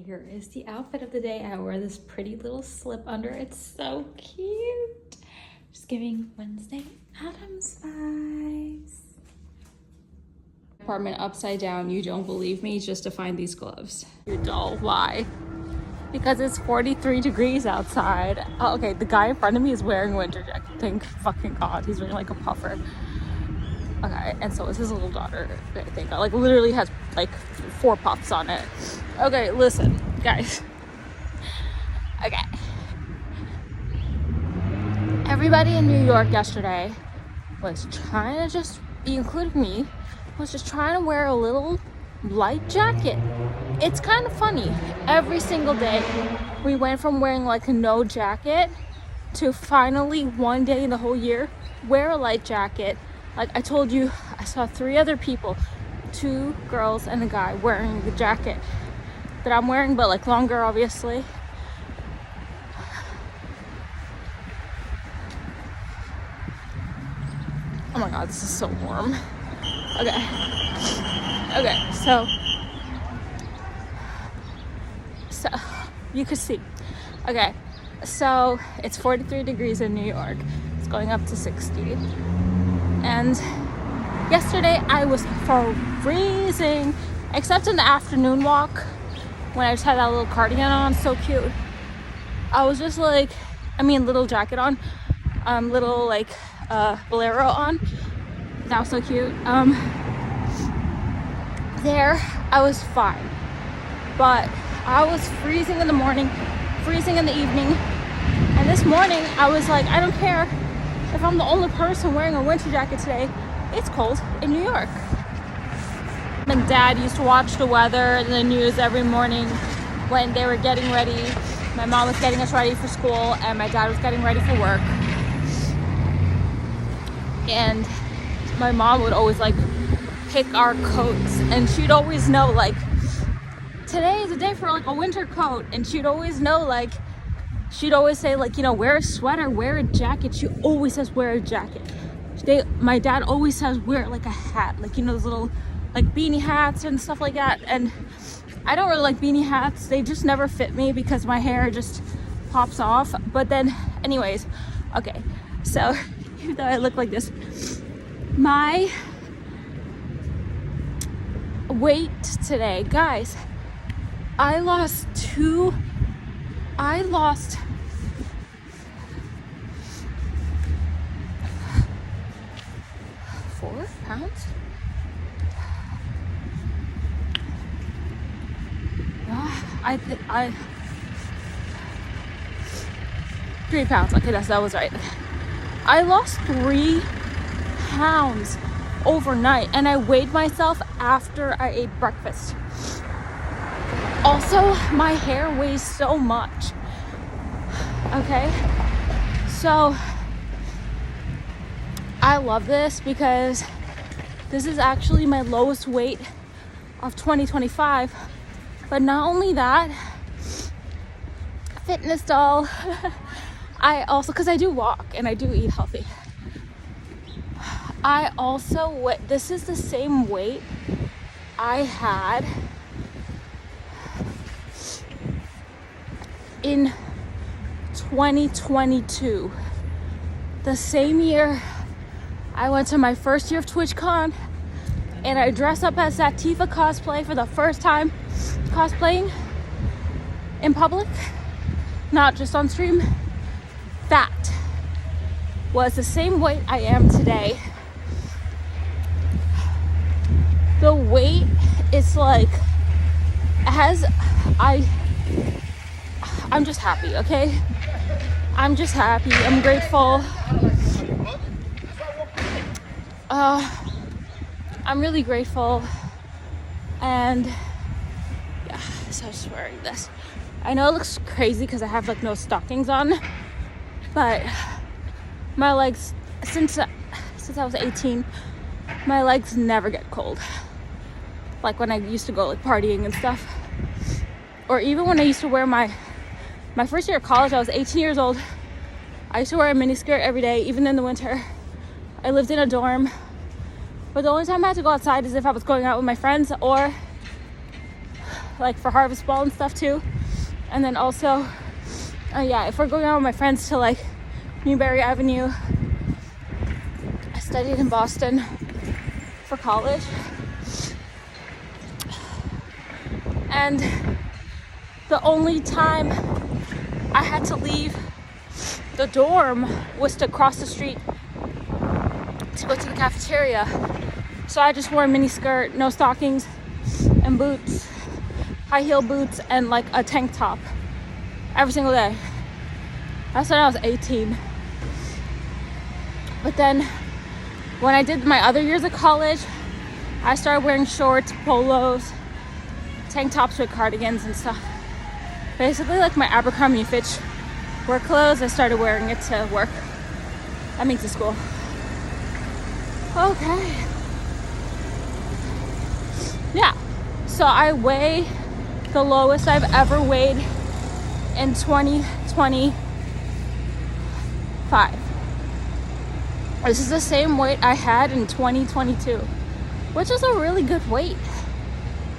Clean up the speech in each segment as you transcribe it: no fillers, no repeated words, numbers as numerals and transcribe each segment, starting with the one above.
here is the outfit of the day. I wear this pretty little slip under. It's so cute. Just giving Wednesday Addams vibes. Apartment upside down. You don't believe me? Just to find these gloves. You don't. Why? Because it's 43 degrees outside. Oh, okay, the guy in front of me is wearing a winter jacket. Thank fucking God. He's wearing like a puffer. Okay, and so is his little daughter, I think. Like literally has like 4 puffs on it. Okay, listen, guys. Okay. Everybody in New York yesterday was trying to just, including me, was just trying to wear a little light jacket. It's kind of funny. Every single day we went from wearing like a no jacket to finally one day in the whole year wear a light jacket. Like I told you, I saw 3 other people, 2 girls and a guy wearing the jacket that I'm wearing, but like longer obviously. Oh my God, this is so warm. Okay, so you could see. Okay, so it's 43 degrees in New York. It's going up to 60. And yesterday I was freezing, except in the afternoon walk when I just had that little cardigan on, so cute. I was just like, little jacket on, little like bolero on. That was so cute. There I was fine, but I was freezing in the morning, freezing in the evening, and this morning I was like, I don't care if I'm the only person wearing a winter jacket today. It's cold in New York. My dad used to watch the weather and the news every morning when they were getting ready. My mom was getting us ready for school and my dad was getting ready for work. And my mom would always like pick our coats, and she'd always know like today is a day for like a winter coat, and she'd always know like she'd always say like, you know, wear a sweater, wear a jacket. She always says wear a jacket. My dad always says wear like a hat, like, you know, those little like beanie hats and stuff like that. And I don't really like beanie hats. They just never fit me because my hair just pops off. But then anyways, okay, so even though I look like this, my weight today, guys, I lost 4 pounds. I 3 pounds. Okay, that was right. I lost 3 pounds overnight, and I weighed myself after I ate breakfast. Also, my hair weighs so much. Okay, so I love this because this is actually my lowest weight of 2025. But not only that, fitness doll. I also, because I do walk and I do eat healthy, I also this is the same weight I had in 2022, the same year I went to my first year of TwitchCon and I dressed up as that Tifa cosplay for the first time, cosplaying in public, not just on stream. That was the same weight I am today. The weight is like, I'm just happy, okay? I'm just happy. I'm grateful. I'm really grateful. And yeah, so I'm just wearing this. I know it looks crazy because I have like no stockings on, but my legs, since I was 18, my legs never get cold. Like when I used to go like partying and stuff, or even when I used to wear my first year of college, I was 18 years old. I used to wear a miniskirt every day, even in the winter. I lived in a dorm, but the only time I had to go outside is if I was going out with my friends or like for harvest ball and stuff too. And then also, yeah, if we're going out with my friends to like Newberry Avenue. I studied in Boston for college. And the only time I had to leave the dorm was to cross the street to go to the cafeteria. So I just wore a mini skirt, no stockings, and boots, high heel boots, and like a tank top every single day. That's when I was 18. But then when I did my other years of college, I started wearing shorts, polos, tank tops with cardigans and stuff. Basically like my Abercrombie & Fitch work clothes. I started wearing it to work. I mean to school. Okay. Yeah. So I weigh the lowest I've ever weighed in 2025. This is the same weight I had in 2022, which is a really good weight.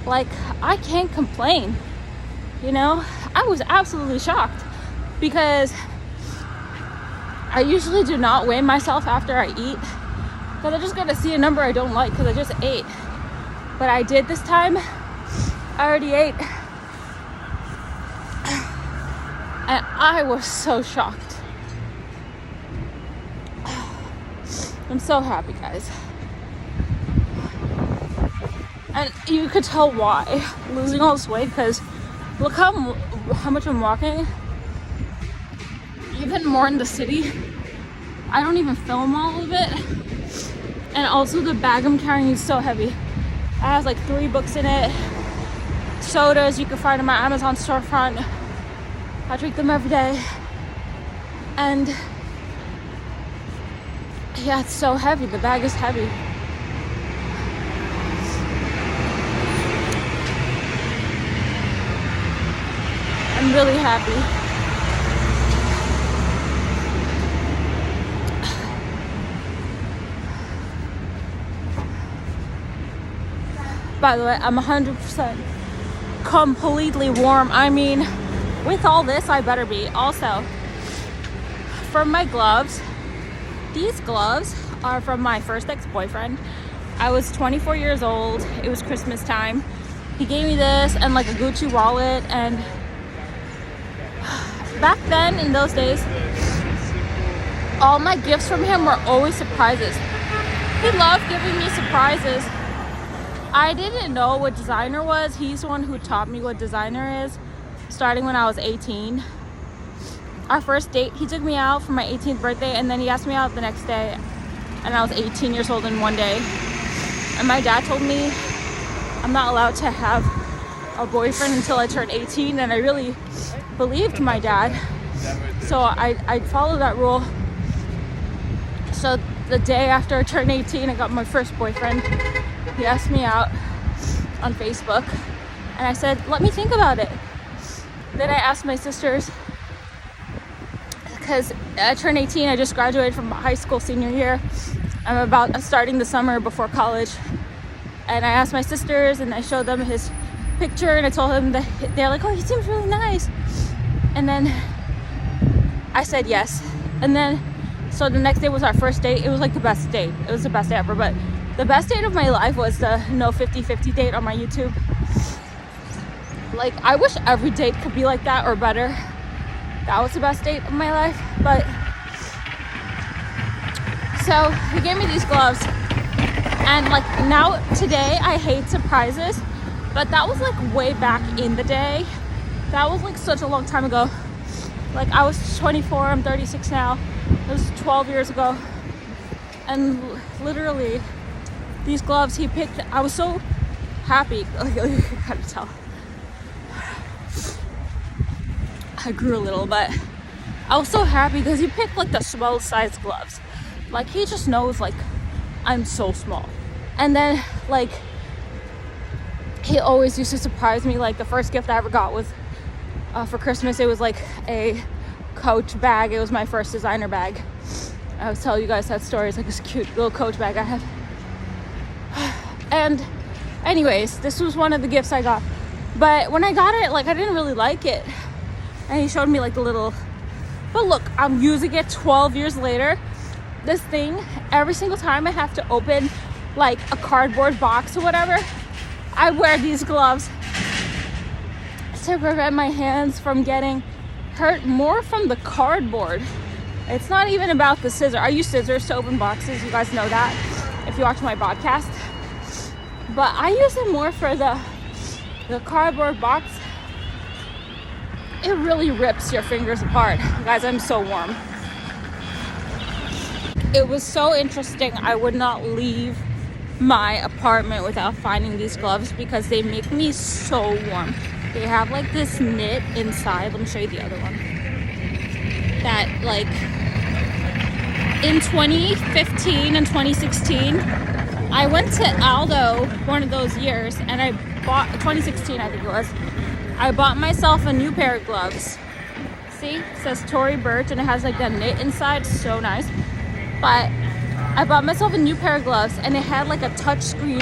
Like, I can't complain. You know, I was absolutely shocked because I usually do not weigh myself after I eat because I just gotta see a number I don't like because I just ate. But I did this time. I already ate. And I was so shocked. I'm so happy, guys. And you could tell why losing all this weight, because look how much I'm walking. Even more in the city. I don't even film all of it. And also the bag I'm carrying is so heavy. It has like 3 books in it. Sodas you can find in my Amazon storefront. I drink them every day. And yeah, it's so heavy. The bag is heavy. I'm really happy. By the way, I'm 100% completely warm. I mean, with all this, I better be. Also, for my gloves, these gloves are from my first ex-boyfriend. I was 24 years old. It was Christmas time. He gave me this and like a Gucci wallet. And back then, in those days, all my gifts from him were always surprises. He loved giving me surprises. I didn't know what designer was. He's the one who taught me what designer is, starting when I was 18. Our first date, he took me out for my 18th birthday, and then he asked me out the next day, and I was 18 years old in one day. And my dad told me I'm not allowed to have a boyfriend until I turn 18, and I really believed my dad. So I followed that rule. So the day after I turned 18, I got my first boyfriend. He asked me out on Facebook, and I said, let me think about it. Then I asked my sisters, because I turned 18, I just graduated from high school senior year. I'm about starting the summer before college. And I asked my sisters, and I showed them his picture, and I told them that they're like, oh, he seems really nice. And then I said yes. And then, so the next day was our first date. It was like the best date. It was the best day ever. But the best date of my life was the no 50-50 date on my YouTube. Like, I wish every date could be like that or better. That was the best date of my life. But so he gave me these gloves, and like now today I hate surprises, but that was like way back in the day. That was like such a long time ago. Like, I was 24, I'm 36 now. It was 12 years ago. And literally these gloves he picked, I was so happy. Like, you can kind of tell I grew a little, but I was so happy because he picked like the small size gloves. Like, he just knows like I'm so small. And then like he always used to surprise me. Like, the first gift I ever got was for Christmas. It was like a Coach bag. It was my first designer bag. I was telling you guys that story. It's like this cute little Coach bag I had. And anyways, this was one of the gifts I got. But when I got it, like, I didn't really like it. And he showed me like the little, but look, I'm using it 12 years later. This thing, every single time I have to open like a cardboard box or whatever, I wear these gloves to prevent my hands from getting hurt more from the cardboard. It's not even about the scissor. I use scissors to open boxes. You guys know that if you watch my podcast. But I use it more for the cardboard box. It really rips your fingers apart. Guys, I'm so warm. It was so interesting. I would not leave my apartment without finding these gloves because they make me so warm. They have like this knit inside. Let me show you the other one. That like in 2015 and 2016, I went to Aldo one of those years and I bought, 2016 I think it was, I bought myself a new pair of gloves. See, it says Tory Burch and it has like that knit inside, so nice. But I bought myself a new pair of gloves and it had like a touchscreen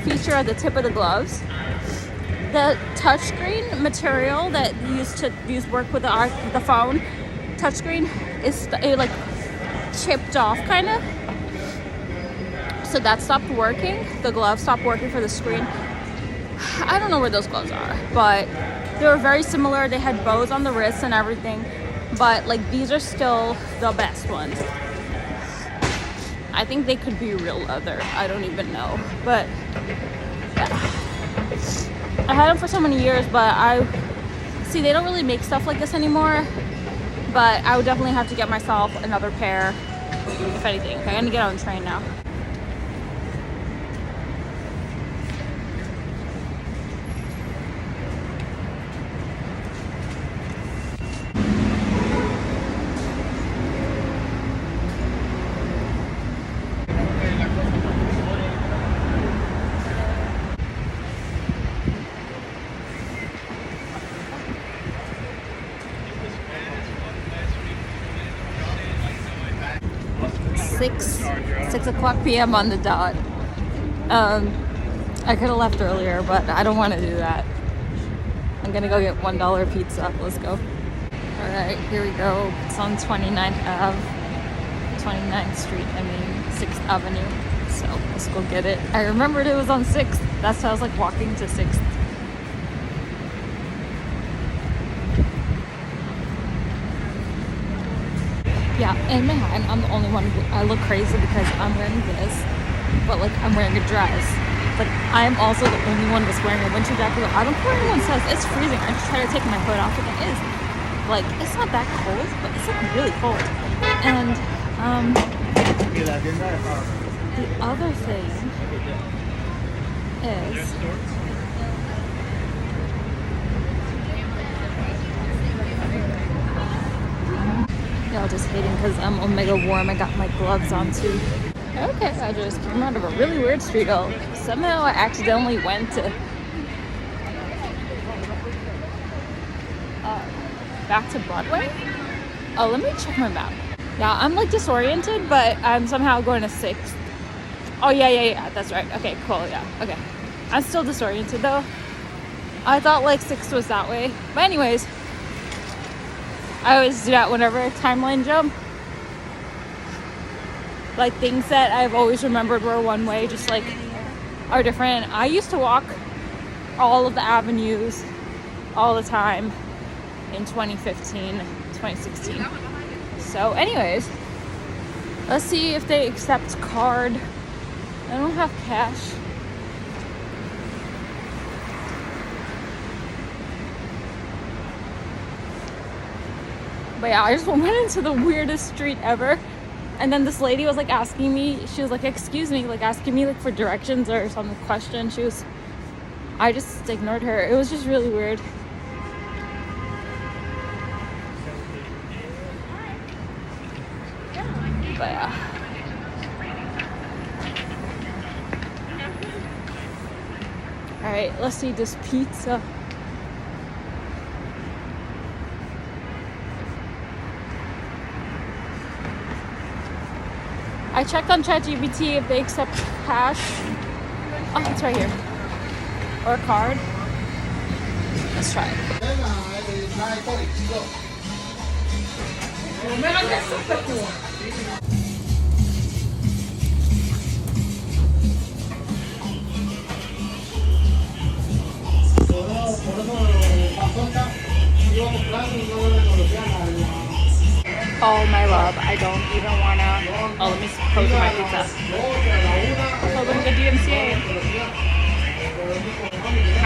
feature at the tip of the gloves. The touchscreen material that you used to work with the phone touchscreen is like chipped off kind of. So that stopped working. The glove stopped working for the screen. I don't know where those gloves are, but they were very similar. They had bows on the wrists and everything, but like these are still the best ones. I think they could be real leather. I don't even know, but yeah. I had them for so many years, but see they don't really make stuff like this anymore, but I would definitely have to get myself another pair if anything. Okay, I'm gonna get on the train now. Six o'clock p.m. on the dot. I could have left earlier, but I don't want to do that. I'm gonna go get $1 pizza. Let's go. All right, here we go. It's on 29th Street. 6th Avenue. So let's go get it. I remembered it was on 6th. That's why I was like walking to 6th. Yeah, in Manhattan, I'm the only one who, I look crazy because I'm wearing this, but like I'm wearing a dress. But I'm also the only one that's wearing a winter jacket. I don't care what anyone says, it's freezing. I just try to take my hood off and it is. Like, it's not that cold, but it's like really cold. And the other thing is, y'all just hating because I'm omega warm. I got my gloves on too. Okay, I just came out of a really weird street. Oh, somehow I accidentally went to back to Broadway. Oh, let me check my map. Yeah, I'm like disoriented, but I'm somehow going to 6th. Oh yeah, that's right. Okay, cool, yeah, okay. I'm still disoriented though. I thought like 6th was that way. But anyways, I always do that whenever I timeline jump. Like things that I've always remembered were one way, just like are different. I used to walk all of the avenues all the time in 2015, 2016. So anyways, let's see if they accept card. I don't have cash. But yeah, I just went into the weirdest street ever. And then this lady was like asking me, she was like, excuse me, like asking me like for directions or some question. I just ignored her. It was just really weird. But yeah. All right, let's see this pizza. I checked on ChatGPT if they accept cash. Oh, it's right here. Or card. Let's try it. Oh my love, I don't even wanna. Oh, let me pose my pizza. So look at the DMCA.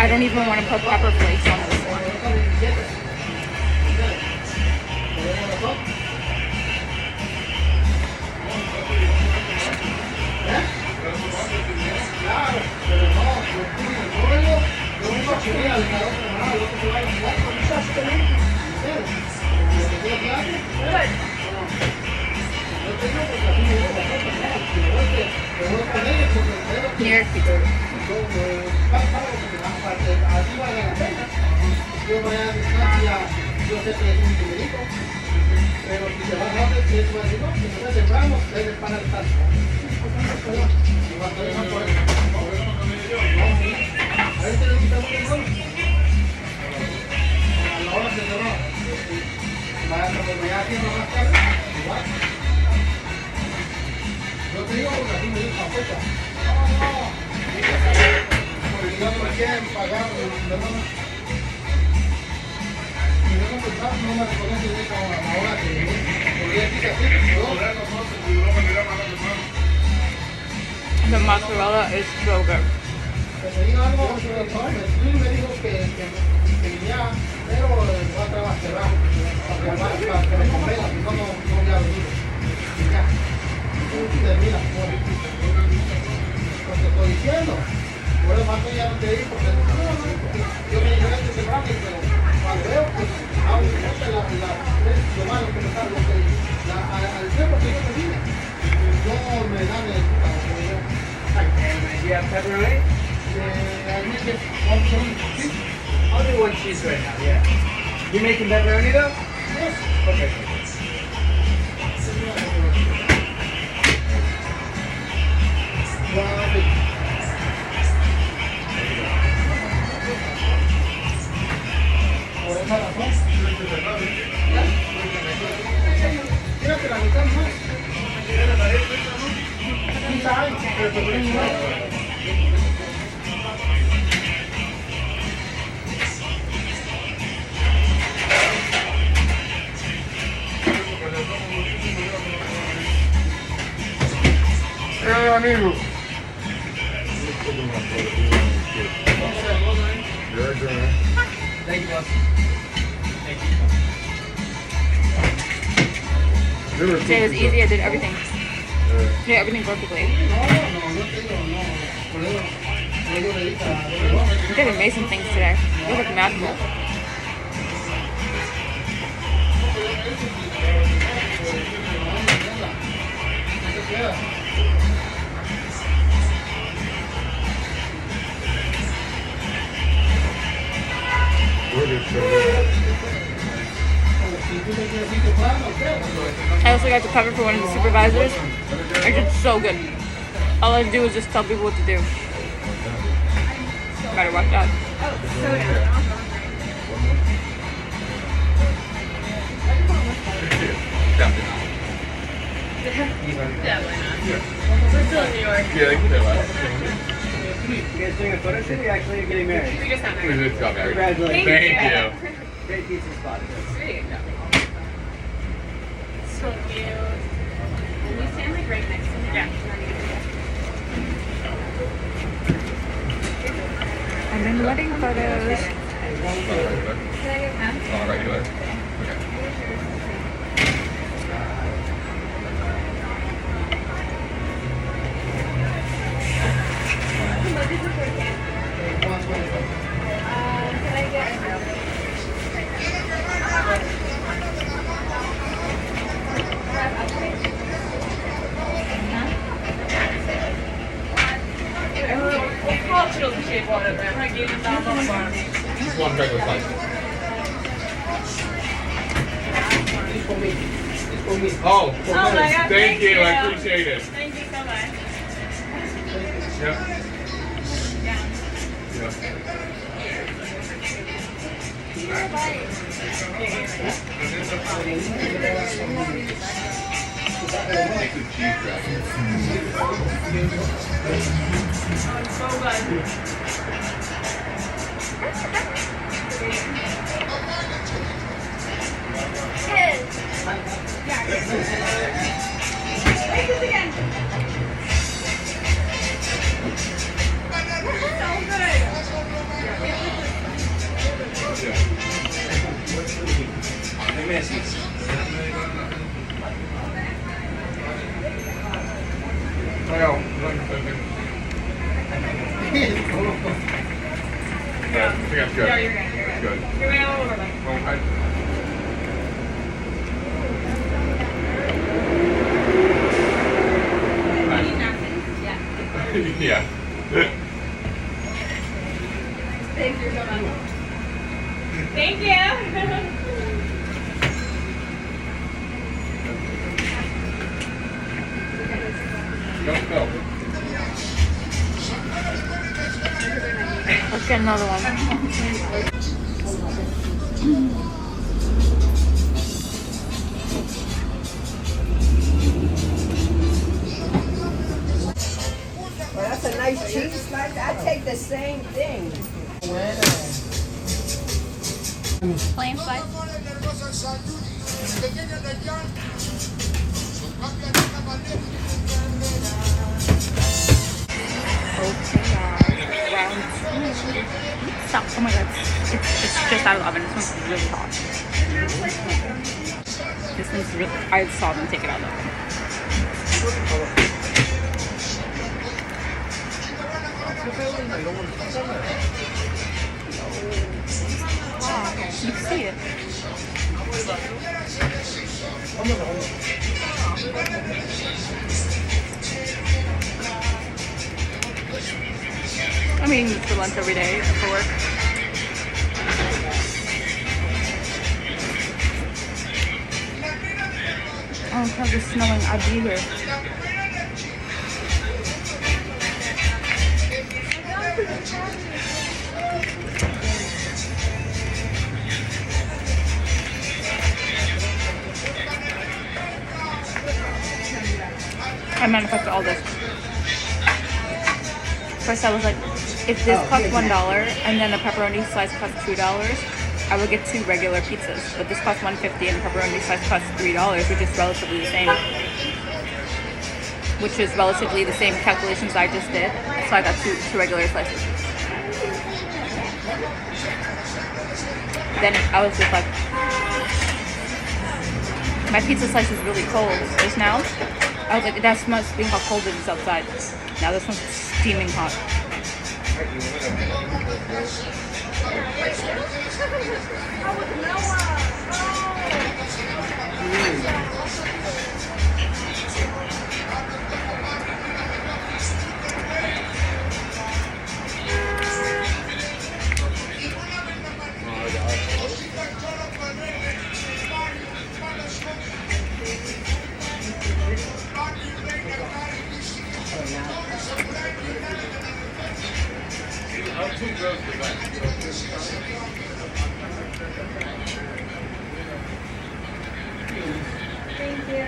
I don't even want to put pepper flakes on this one. New York pizza. The mozzarella is so good. You have pepperoni? I'll do one cheese right now, yeah. You making pepperoni though? Yes. Okay. amigo. Thank you, boss. Today was easy. I did everything. Did everything perfectly. I did amazing things today. It was like magical. I also got to cover for one of the supervisors. I did so good. All I do is just tell people what to do. Gotta watch out. Yeah, why not? We're still in New York. Yeah, they can do that. You guys doing a photo shoot or you actually getting married? We just got We married. just got married. Congratulations. Thank you. Great pizza spot. There you go. So cute. And we stand like right next to him. Yeah. I'm in wedding photos. Oh, regular. Okay. Just one regular size. Oh, Oh my God, thank you. I you. appreciate it. Thank you so much. Yep. Yeah. Yeah. Take the cheese dragon. So good. Wait this again. Well, yeah, I think that's good. Yeah, you're good. You're good. Good. You're way all over them. Well, You need napkins? Yeah. yeah. Thanks, you're so much. Thank you. Don't go. Let's get another one. Well, that's a nice cheese slice. I take the same thing. Plain slice. Okay, round two. Stop. Oh my god. It's just out of the oven. This one's really hot. This one's really, I saw them take it out of the oven. Wow, you see it. I'm eating this for lunch every day for work. Oh, because it's snowing. I'd be here. I manifested all this. First I was like, if this costs $1 and then a pepperoni slice costs $2, I would get 2 regular pizzas. But this costs $1.50 and a pepperoni slice costs $3, which is relatively the same. Which is relatively the same calculations I just did. So I got two regular slices. Then I was just like, my pizza slice is really cold just now. I was like, that must be how cold it is outside. Now this one's steaming hot. Thank you.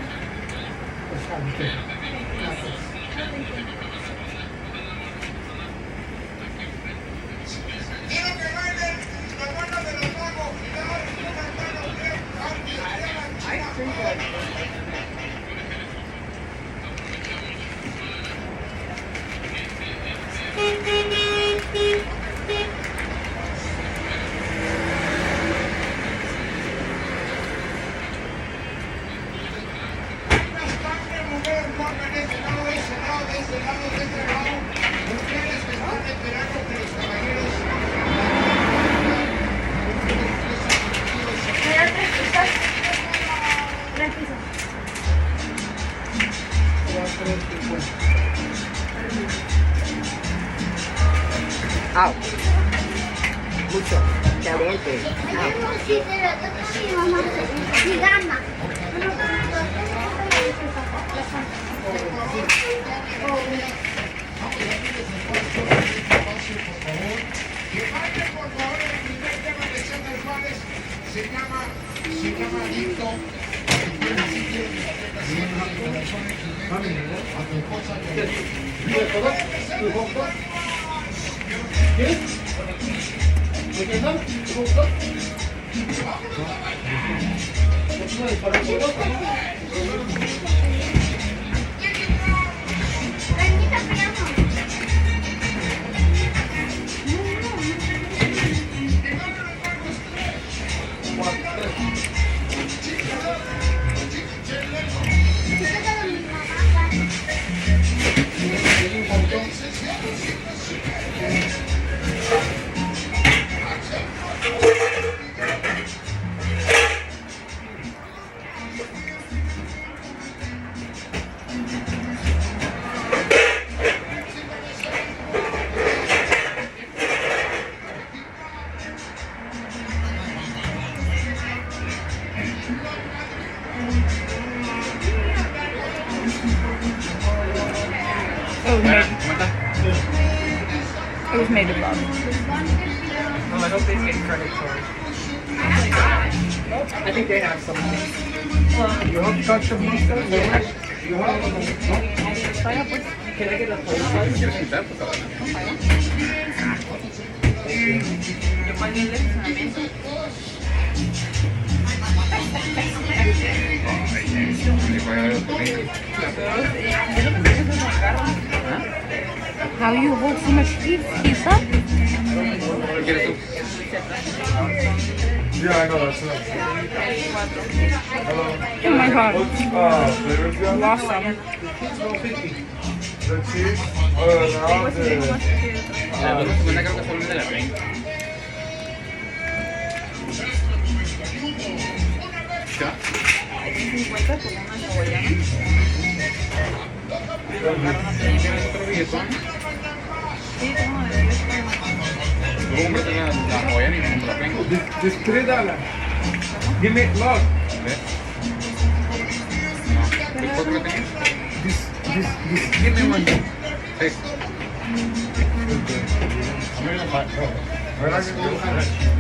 Out. Mucho. Caliente. It was made of love. Oh, I hope they get credit for it. I think they have something. You hope you got some monster? You hope? Can I get a plate? ¿Quieres quitar? Pues Yo pagué el estacionamiento. How you hold so much pizza? ¿Qué quieres tú? Yeah, I know that's it. Oh my god. Flavors you have? Lost some. The cheese? Now the... La 250 creo que son de la 30. ¿Qué va? 50 con una hawaiana. ¿Otro billetón? Sí, tengo de 10 pesos. Luego compraste la hawaiana y me compré la 30. This $3. Give me, look. ¿Ves? No. ¿Qué fue que la tenías? Give me one. Sí.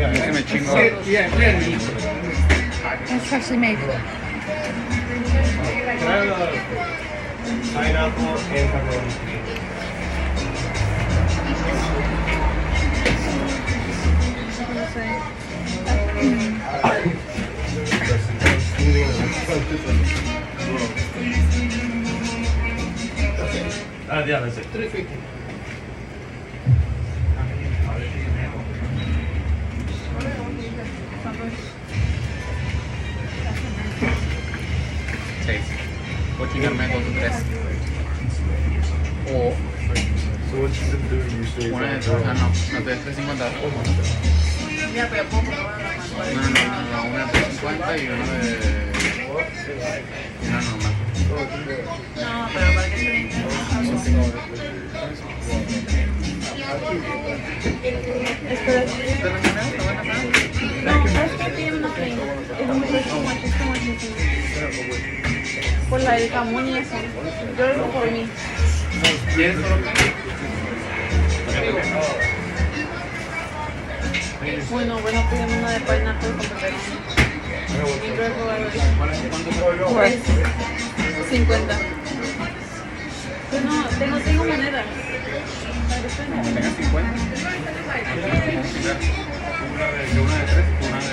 Es que me chingo. Yeah. It's freshly made. Pineapple and pepperoni. Yeah, that's it. 350. Seis. Voy a chingarme 2 o 3. O So what you been doing these days? una de 3, no te des 350. Mira, pero puedo probar la manzana. No, una de 350 y una de. Y una normal. No, pero para que te ¿Te la ganas? ¿Te van a ganar? No, that's not the nothing. It's too much, it's too much. Por la del jamón y eso. Yo lo por mí. ¿Quieres solo? Bueno, pidiendo una de pineapple con pepperoni. Y luego algo de 50. Pues no, tengo monedas. Tengas 50. Una de 3, una de 350.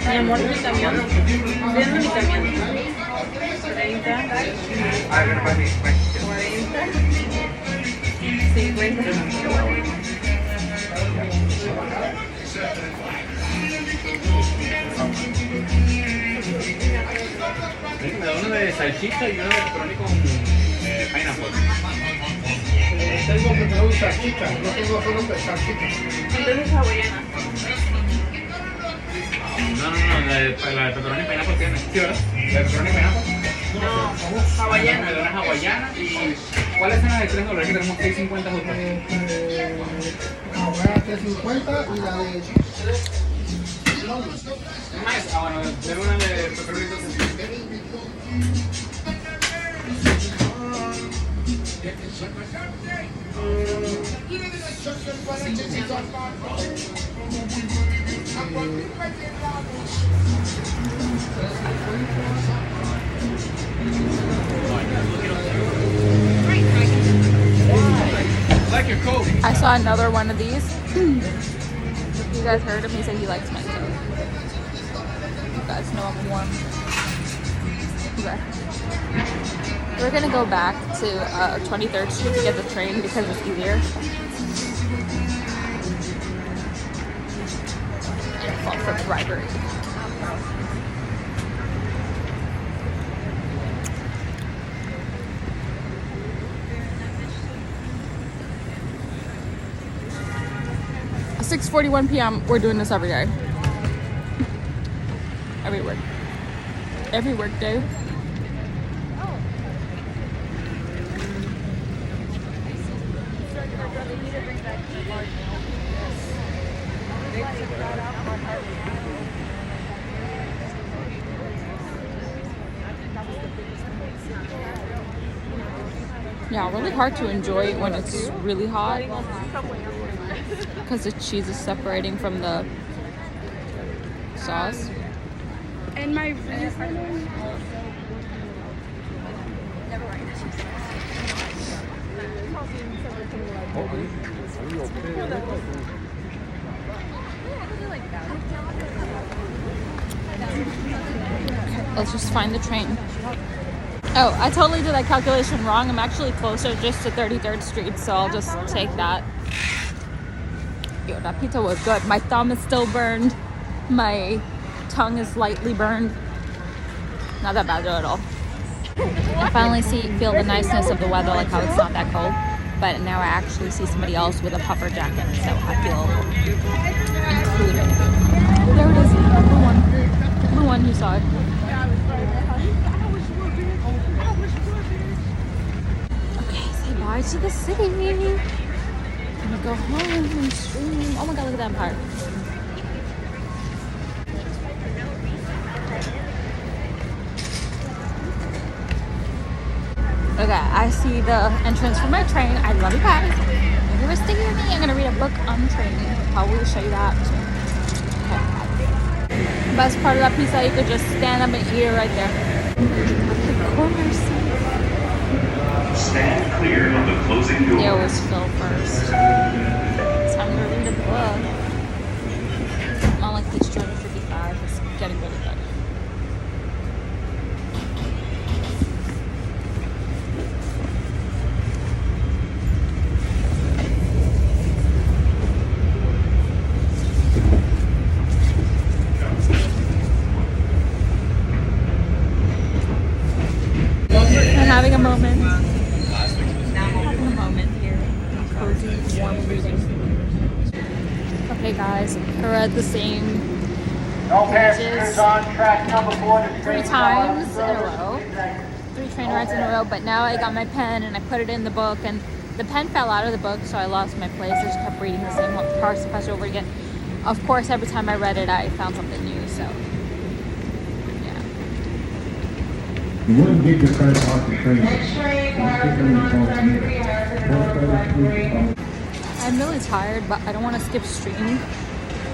Ay, Mi amor, mi camión. Viendo mi camión. 30, 40, 50. Me da una de salchicha y una de pepperoni con pineapple. Tengo que tener salchicha, no tengo solo salchicha. Entonces hawaiana. No, la de pepperoni y pineapple tiene. ¿Sí, verdad? ¿La de pepperoni y pineapple? No, hawaiana. Me da una hawaiana y... ¿Cuáles son las de $3 que tenemos 6.50 justo? Ahora 350 y la de Más, bueno, deme una de pepperoni entonces. Like your coat. I saw another one of these. You guys heard him? He said he likes my coat. You guys know I'm warm. Okay. We're gonna go back to 23rd Street to get the train because it's easier. And fall for bribery. At 6:41 p.m. We're doing this every day. Every work day. Yeah, really hard to enjoy it when it's really hot because the cheese is separating from the sauce. And my reasoning. Let's just find the train. Oh, I totally did that calculation wrong. I'm actually closer just to 33rd Street, so I'll just take that. Yo, that pizza was good. My thumb is still burned. My tongue is lightly burned. Not that bad at all. I finally feel the niceness of the weather, like how it's not that cold. But now I actually see somebody else with a puffer jacket, so I feel included. There it is, the blue one. The blue one, you saw it. Okay, say bye to the city. I'm gonna go home and stream. Oh my god, look at that empire. Okay, I see the entrance for my train. I love you guys. If you were sticking with me, I'm gonna read a book on the train. Probably show you that. Okay. Best part of that pizza, you could just stand up and eat it right there. The corner seat. Stand clear of the closing door. It was Phil first. Time to read a book. Not like this 255. It's getting really good. Having a moment. Having a moment here. Cozy, warm reading. Okay, guys, I read the same pages 3 times in a row. 3 train rides in a row, but now I got my pen and I put it in the book, and the pen fell out of the book, so I lost my place. I just kept reading the same parts over again. Of course, every time I read it, I found something new, so. You wouldn't get your friends off the train. I'm really tired, but I don't want to skip streaming.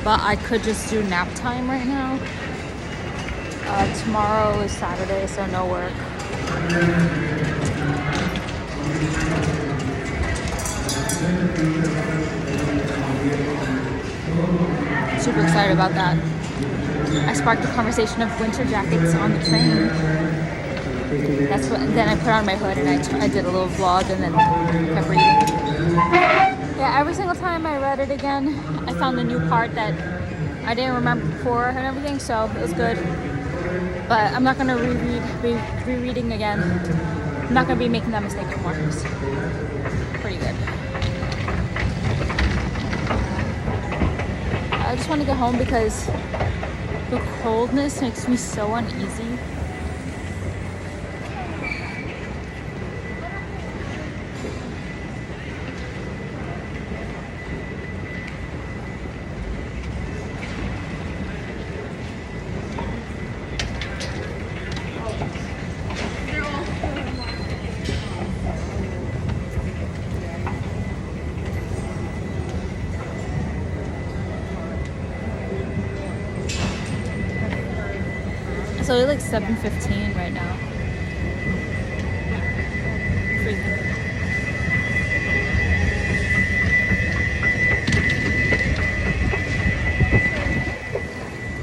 But I could just do nap time right now. Tomorrow is Saturday, so no work. Super excited about that. I sparked a conversation of winter jackets on the train. That's what. Then I put on my hood and I did a little vlog and then kept reading. Yeah, every single time I read it again, I found a new part that I didn't remember before and everything, so it was good. But I'm not gonna rereading again. I'm not gonna be making that mistake anymore. It's pretty good. I just want to get home because the coldness makes me so uneasy. It's only like 7:15 right now. Freaking.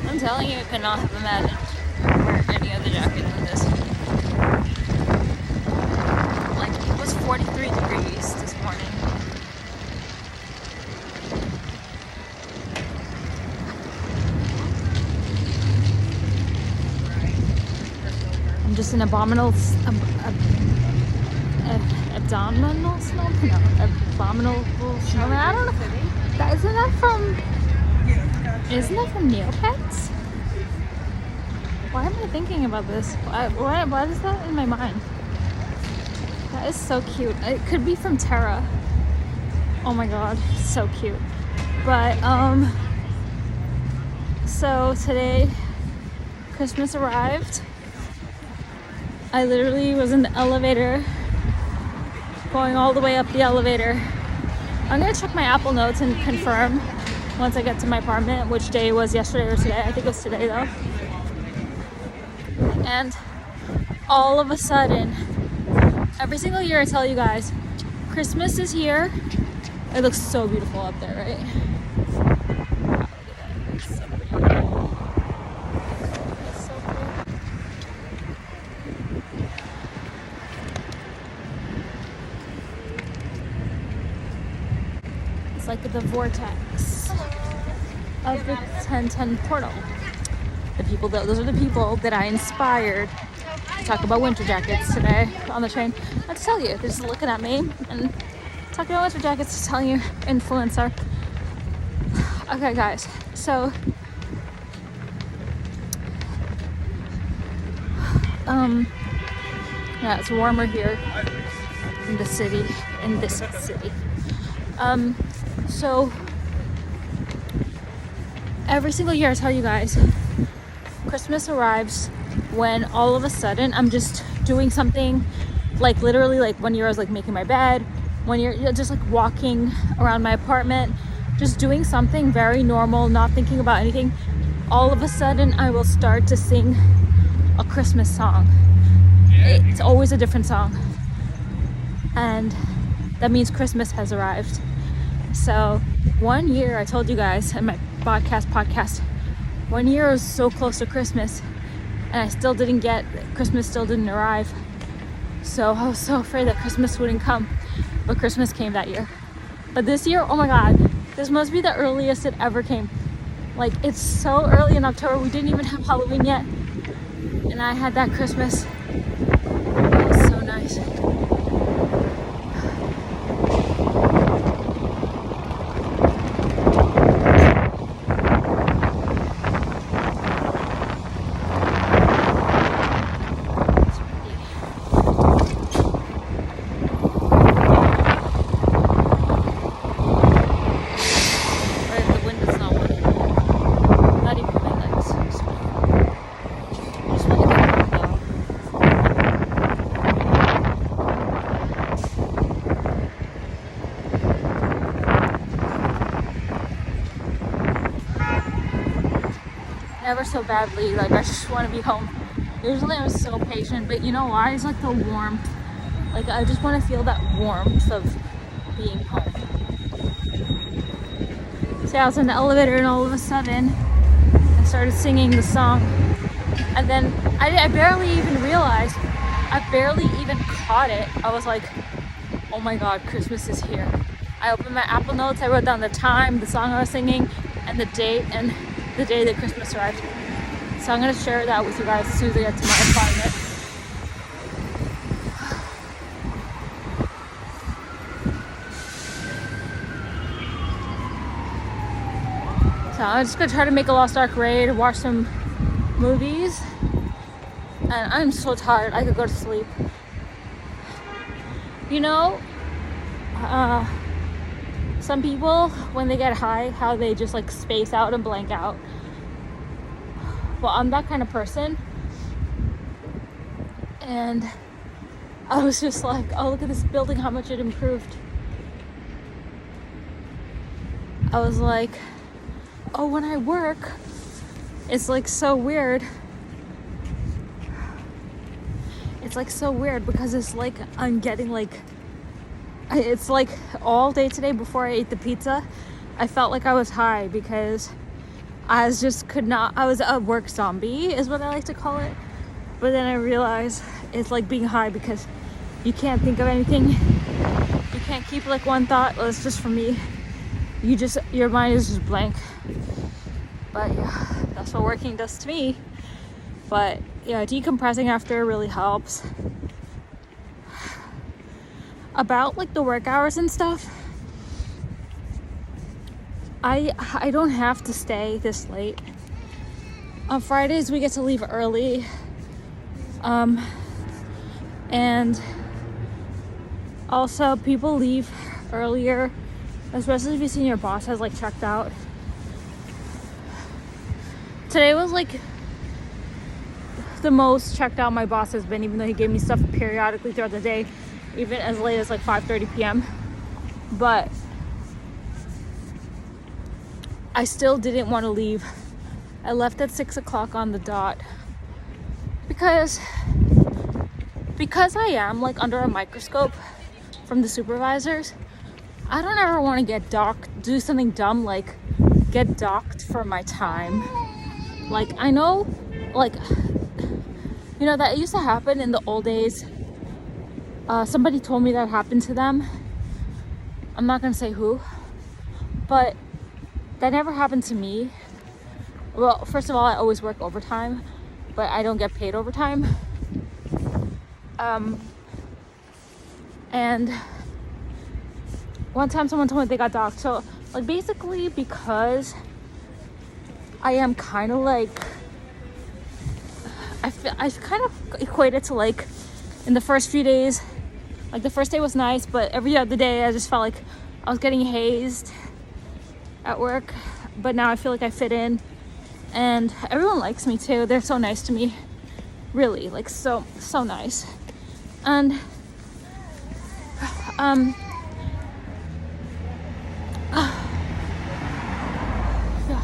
I'm telling you, I could not have imagined wearing any other jacket than this. Like, it was 43 degrees this morning. I'm just an abominable smell? No, abominable snowman. I don't know. Isn't that from Neopets? Why am I thinking about this? Why is that in my mind? That is so cute. It could be from Terra. Oh my god, so cute. But so today Christmas arrived. I literally was in the elevator, going all the way up the elevator. I'm gonna check my Apple Notes and confirm once I get to my apartment which day it was, yesterday or today. I think it was today though. And all of a sudden, every single year I tell you guys, Christmas is here. It looks so beautiful up there, right? Wow, look at that. It's so pretty. It's so pretty. It's like the vortex of the 1010 portal. Those are the people that I inspired to talk about winter jackets today on the train. I have to tell you, they're just looking at me and talking about winter jackets, to tell you, influencer. Okay, guys, so yeah, it's warmer here in this city. So every single year I tell you guys, Christmas arrives when all of a sudden I'm just doing something, like literally, like one year I was like making my bed, one year just like walking around my apartment, just doing something very normal, not thinking about anything. All of a sudden I will start to sing a Christmas song. It's always a different song, and that means Christmas has arrived. So one year, I told you guys in my podcast, one year I was so close to Christmas and Christmas still didn't arrive. So I was so afraid that Christmas wouldn't come, but Christmas came that year. But this year, oh my god, this must be the earliest it ever came. Like, it's so early in October, we didn't even have Halloween yet, and I had that Christmas. It was so nice. Ever so badly, like I just want to be home. Usually I'm so patient, but you know why? It's like the warmth. Like I just want to feel that warmth of being home. So I was in the elevator and all of a sudden I started singing the song, and then I barely even realized, I barely even caught it. I was like, oh my god, Christmas is here. I opened my Apple Notes, I wrote down the time, the song I was singing, and the date, and the day that Christmas arrived. So I'm gonna share that with you guys as soon as I get to my apartment. So I'm just gonna try to make a Lost Ark raid, watch some movies, and I'm so tired, I could go to sleep. You know, some people, when they get high, how they just like space out and blank out. Well, I'm that kind of person. And I was just like, oh, look at this building, how much it improved. I was like, oh, when I work, it's like so weird it's like so weird because it's like I'm getting like, it's like all day today before I ate the pizza, I felt like I was high because I was just I was a work zombie is what I like to call it. But then I realized it's like being high because you can't think of anything. You can't keep like one thought. Well, it's just for me. Your mind is just blank. But yeah, that's what working does to me. But yeah, decompressing after really helps. About like the work hours and stuff, I don't have to stay this late. On Fridays we get to leave early, and also people leave earlier, especially if you see your boss has like checked out. Today was like the most checked out my boss has been, even though he gave me stuff periodically throughout the day, even as late as like 5:30 p.m. But I still didn't want to leave. I left at 6 o'clock on the dot because I am like under a microscope from the supervisors. I don't ever want to get docked, do something dumb like get docked for my time. Like I know, like, you know, that used to happen in the old days. Somebody told me that happened to them. I'm not gonna say who, but that never happened to me. Well, first of all, I always work overtime, but I don't get paid overtime. And one time someone told me they got docked. So like basically because I am kind of like, I kind of equate it to like in the first few days, like the first day was nice, but every other day I just felt like I was getting hazed at work. But now I feel like I fit in and everyone likes me too. They're so nice to me, really, like so nice. And yeah,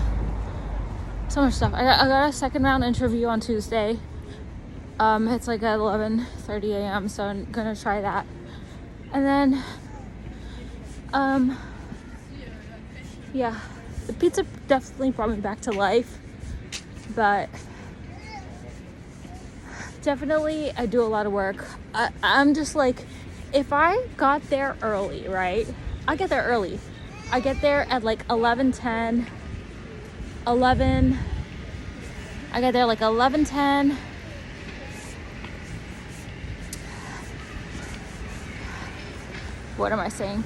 so much stuff. I got a second round interview on Tuesday. It's like at 11:30 a.m. so I'm gonna try that. And then yeah, the pizza definitely brought me back to life, but definitely I do a lot of work. I'm just like, if I got there early, right? I get there early. I get there at like 11:10, 11. I get there like 11:10. What am I saying?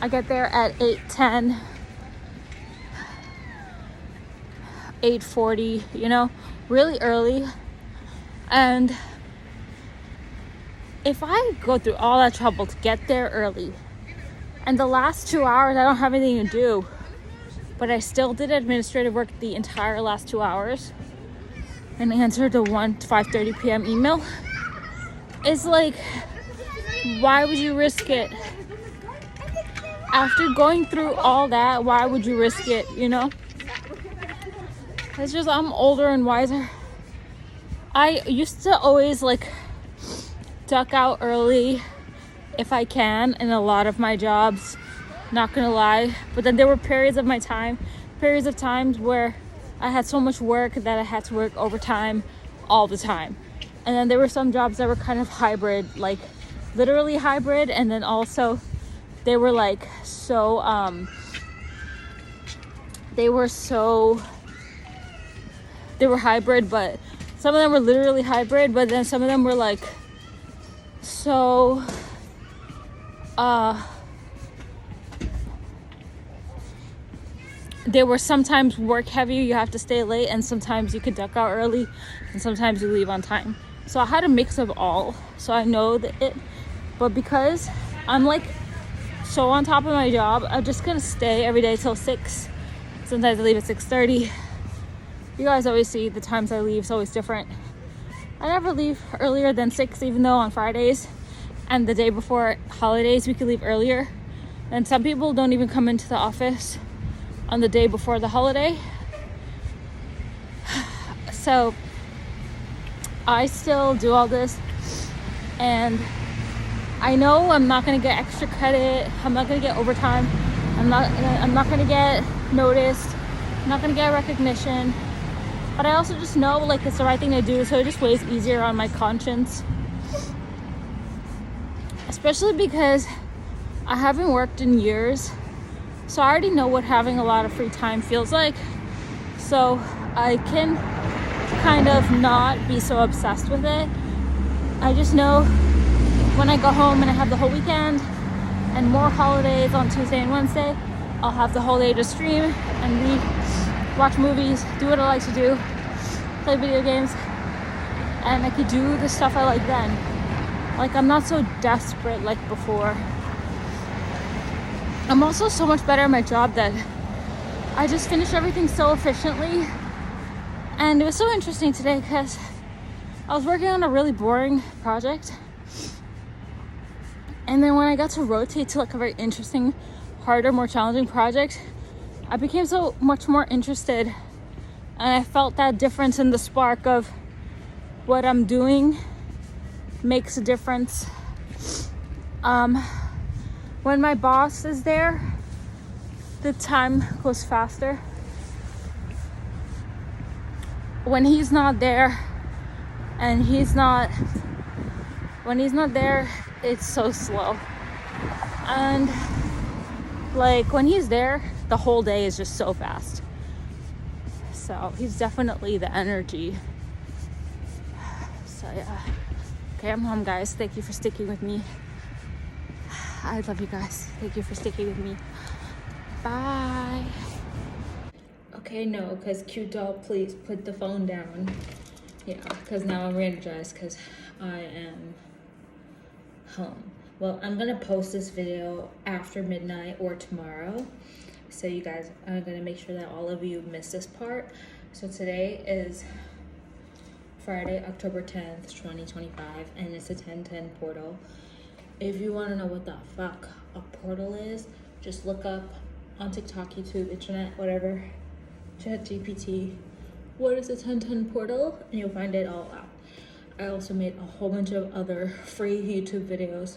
I get there at 8:10, 8:40, you know, really early. And if I go through all that trouble to get there early, and the last 2 hours I don't have anything to do, but I still did administrative work the entire last 2 hours and answered the 5:30 p.m. email, it's like, why would you risk it? After going through all that, why would you risk it, you know? It's just, I'm older and wiser. I used to always like duck out early if I can in a lot of my jobs, not gonna lie. But then there were periods of times where I had so much work that I had to work overtime all the time. And then there were some jobs that were kind of hybrid, like literally hybrid, and then also they were like so they were hybrid, but some of them were literally hybrid, but then some of them were like so they were sometimes work heavy, you have to stay late, and sometimes you could duck out early, and sometimes you leave on time. So I had a mix of all, so I know that it, but because I'm like so on top of my job, I'm just gonna stay every day till 6. Sometimes I leave at 6:30. You guys always see the times I leave is always different. I never leave earlier than 6, even though on Fridays and the day before holidays we could leave earlier. And some people don't even come into the office on the day before the holiday. So I still do all this. And I know I'm not gonna get extra credit, I'm not gonna get overtime, I'm not gonna get noticed, I'm not gonna get recognition, but I also just know like it's the right thing to do, so it just weighs easier on my conscience. Especially because I haven't worked in years, so I already know what having a lot of free time feels like, so I can kind of not be so obsessed with it. I just know when I go home and I have the whole weekend and more holidays on Tuesday and Wednesday, I'll have the whole day to stream and read, watch movies, do what I like to do, play video games, and I could do the stuff I like then. Like, I'm not so desperate like before. I'm also so much better at my job that I just finish everything so efficiently. And it was so interesting today because I was working on a really boring project, and then when I got to rotate to like a very interesting, harder, more challenging project, I became so much more interested, and I felt that difference in the spark of what I'm doing makes a difference. When my boss is there, the time goes faster. When he's not there, when he's not there, it's so slow. And like when he's there, the whole day is just so fast. So he's definitely the energy. So yeah. Okay, I'm home, guys. Thank you for sticking with me. I love you guys. Thank you for sticking with me. Bye. Okay, no, because cute doll, please put the phone down. Yeah, because now I'm re-energized because I am home. Well, I'm gonna post this video after midnight or tomorrow, so you guys, I'm gonna make sure that all of you miss this part. So today is Friday, October 10th, 2025, and it's a 1010 portal. If you want to know what the fuck a portal is, just look up on TikTok, YouTube, internet, whatever, ChatGPT, what is a 1010 portal, and you'll find it all out. I also made a whole bunch of other free YouTube videos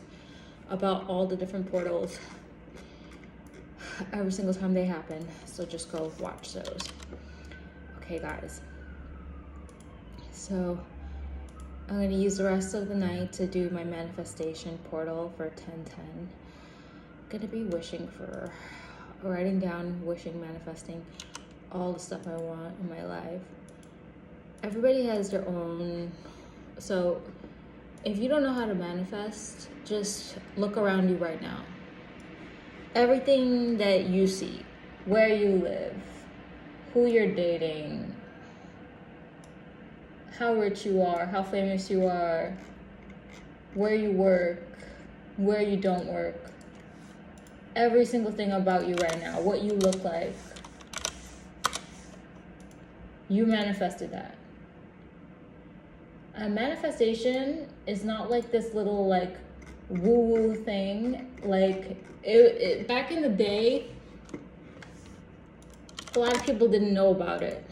about all the different portals every single time they happen, so just go watch those. Okay, guys, so I'm gonna use the rest of the night to do my manifestation portal for 1010. I'm gonna be wishing for, writing down, wishing, manifesting all the stuff I want in my life. Everybody has their own, so if you don't know how to manifest, just look around you right now. Everything that you see, where you live, who you're dating, how rich you are, how famous you are, where you work, where you don't work, every single thing about you right now, what you look like, you manifested that. A manifestation is not like this little like woo-woo thing. Like it back in the day, a lot of people didn't know about it.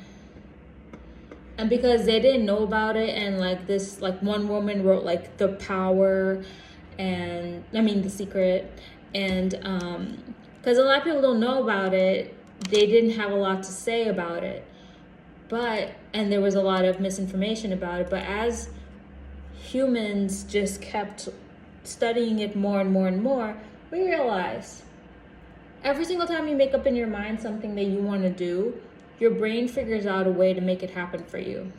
And because they didn't know about it, and like this, like one woman wrote like The Power, and The Secret, and because a lot of people don't know about it, they didn't have a lot to say about it. And there was a lot of misinformation about it, but as humans just kept studying it more and more and more, we realized every single time you make up in your mind something that you want to do, your brain figures out a way to make it happen for you.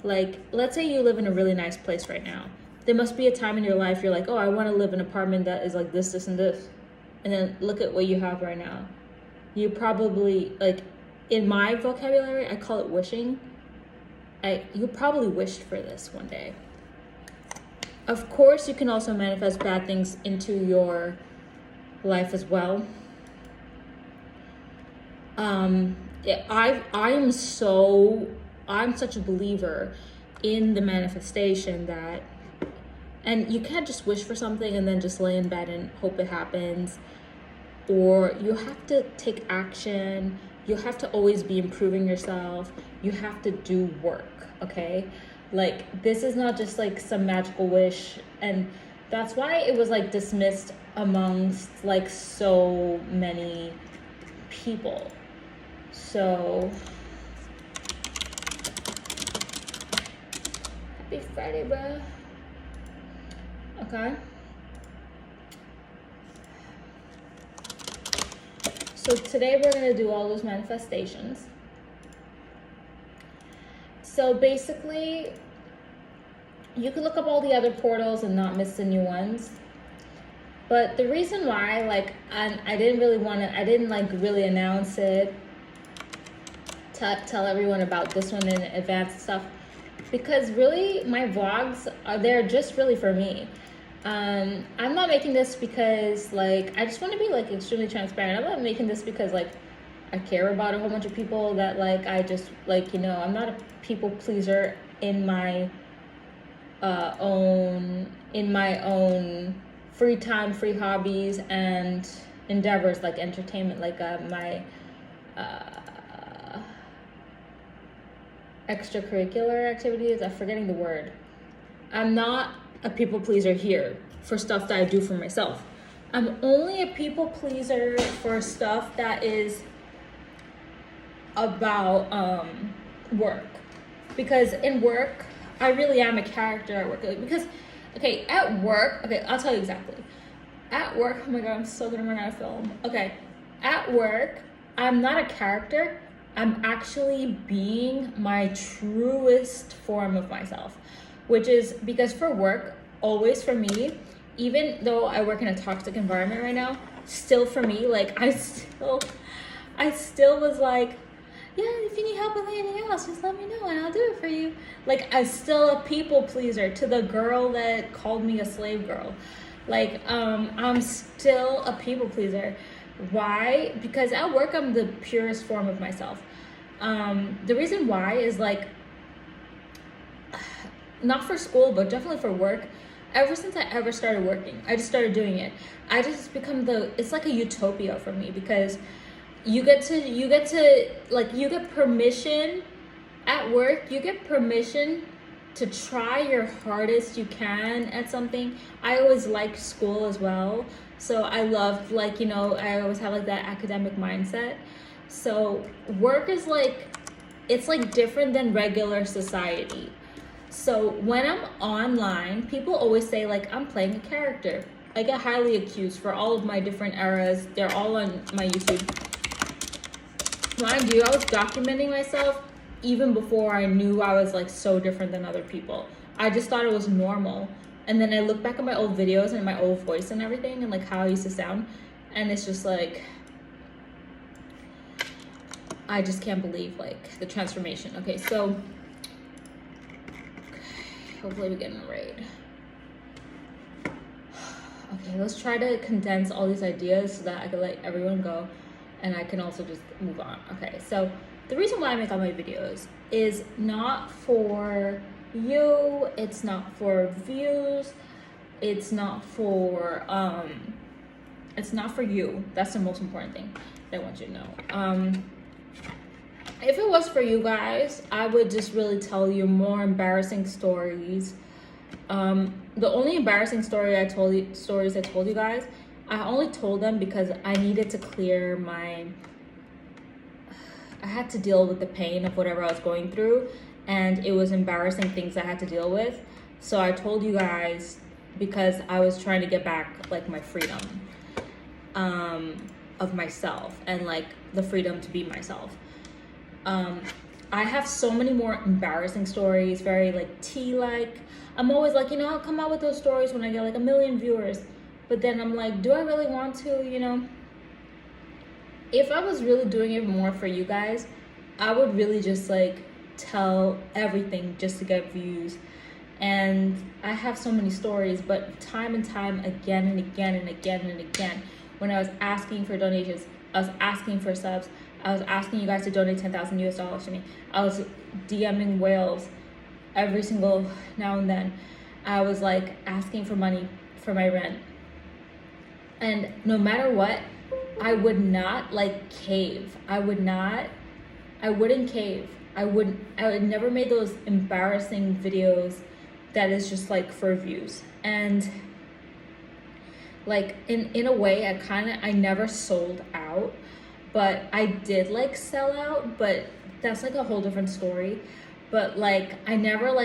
Like, let's say you live in a really nice place right now. There must be a time in your life you're like, oh, I want to live in an apartment that is like this, this, and this. And then look at what you have right now. You probably, like, in my vocabulary, I call it wishing. You probably wished for this one day. Of course, you can also manifest bad things into your life as well. I'm such a believer in the manifestation that, and you can't just wish for something and then just lay in bed and hope it happens, or you have to take action. You have to always be improving yourself. You have to do work, okay? Like, this is not just like some magical wish, and that's why it was like dismissed amongst like so many people. So happy Friday, bro. Okay. So today we're gonna do all those manifestations. So basically, you can look up all the other portals and not miss the new ones. But the reason why, like, I didn't like really announce it, tell everyone about this one in advance and stuff, because really my vlogs they're just really for me. I'm not making this because like I just want to be like extremely transparent. I'm not making this because like I care about a whole bunch of people that like I just like, you know, I'm not a people pleaser in my own free time, free hobbies and endeavors like entertainment, like my extracurricular activities. I'm forgetting the word. I'm not a people pleaser here for stuff that I do for myself. I'm only a people pleaser for stuff that is about work, because in work I really am a character at work. Because okay, at work, okay, I'll tell you exactly. At work, oh my god, I'm so gonna run out of film. Okay, at work, I'm not a character. I'm actually being my truest form of myself, which is because for work, always for me, even though I work in a toxic environment right now, still for me, like I still was like, yeah, if you need help with anything else, just let me know and I'll do it for you. Like, I'm still a people pleaser to the girl that called me a slave girl. Like, I'm still a people pleaser. Why? Because at work, I'm the purest form of myself. The reason why is like, not for school, but definitely for work. Ever since I ever started working, I just started doing it. I just become it's like a utopia for me, because you get permission at work. You get permission to try your hardest you can at something. I always liked school as well, so I loved, like, you know, I always had like that academic mindset. So work is like, it's like different than regular society. So when I'm online, people always say like I'm playing a character. I get highly accused for all of my different eras. They're all on my YouTube. Mind you, I was documenting myself even before I knew I was like so different than other people. I just thought it was normal. And then I look back at my old videos and my old voice and everything and like how I used to sound, and it's just like, I just can't believe like the transformation. Okay, so hopefully we get in the raid. Okay, let's try to condense all these ideas so that I can let everyone go and I can also just move on. Okay, so the reason why I make all my videos is not for you, it's not for views, it's not for you. That's the most important thing that I want you to know. If it was for you guys, I would just really tell you more embarrassing stories. The only embarrassing stories I told you guys, I only told them because I needed to clear I had to deal with the pain of whatever I was going through, and it was embarrassing things I had to deal with. So I told you guys because I was trying to get back like my freedom of myself and like the freedom to be myself. I have so many more embarrassing stories, very like tea-like. I'm always like, you know, I'll come out with those stories when I get like 1 million viewers. But then I'm like, do I really want to, you know? If I was really doing it more for you guys, I would really just like tell everything just to get views. And I have so many stories, but time and time again and again and again and again, when I was asking for donations, I was asking for subs, I was asking you guys to donate $10,000 to me. I was DMing whales every single now and then. I was like asking for money for my rent. And no matter what, I would not like cave. I wouldn't cave. I would never made those embarrassing videos that is just like for views. And like in a way, I never sold out, but I did like sell out, but that's like a whole different story. But like I never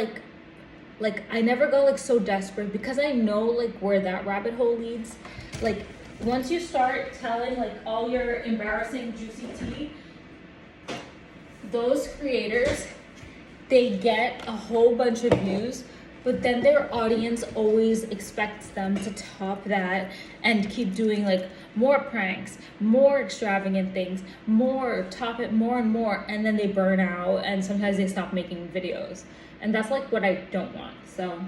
I never got like so desperate, because I know like where that rabbit hole leads. Like once you start telling like all your embarrassing juicy tea, those creators, they get a whole bunch of views, but then their audience always expects them to top that and keep doing like more pranks, more extravagant things, top it more and more, and then they burn out and sometimes they stop making videos. And that's like what I don't want. So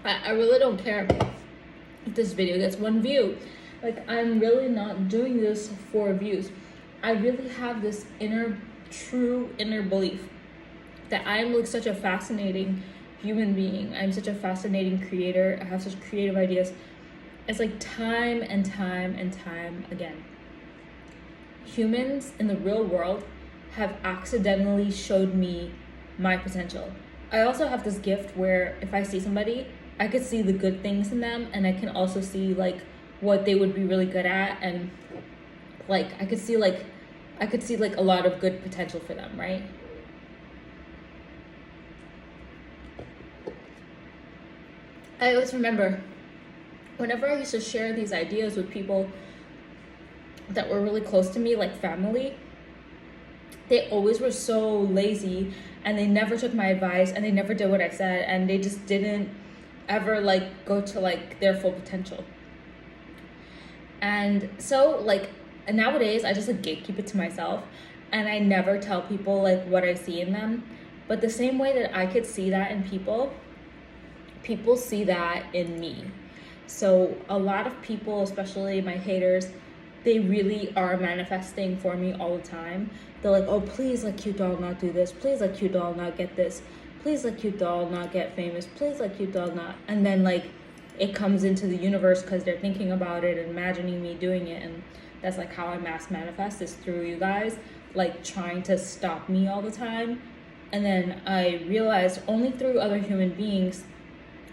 I really don't care if this video gets 1 view. Like, I'm really not doing this for views. I really have this true inner belief that I'm like such a fascinating human being. I'm such a fascinating creator. I have such creative ideas. It's like time and time and time again, humans in the real world have accidentally showed me my potential. I also have this gift where if I see somebody, I could see the good things in them, and I can also see like what they would be really good at, and like I could see like a lot of good potential for them, right? I always remember whenever I used to share these ideas with people that were really close to me, like family, they always were so lazy and they never took my advice and they never did what I said, and they just didn't ever like go to like their full potential. And so like nowadays I just like gatekeep it to myself, and I never tell people like what I see in them. But the same way that I could see that in people see that in me. So a lot of people, especially my haters, they really are manifesting for me all the time. They're like, oh, please let cute doll not do this. Please let cute doll not get this. Please let cute doll not get famous. Please let cute doll not. And then like it comes into the universe because they're thinking about it and imagining me doing it. And that's like how I mass manifest, is through you guys, like trying to stop me all the time. And then I realized only through other human beings,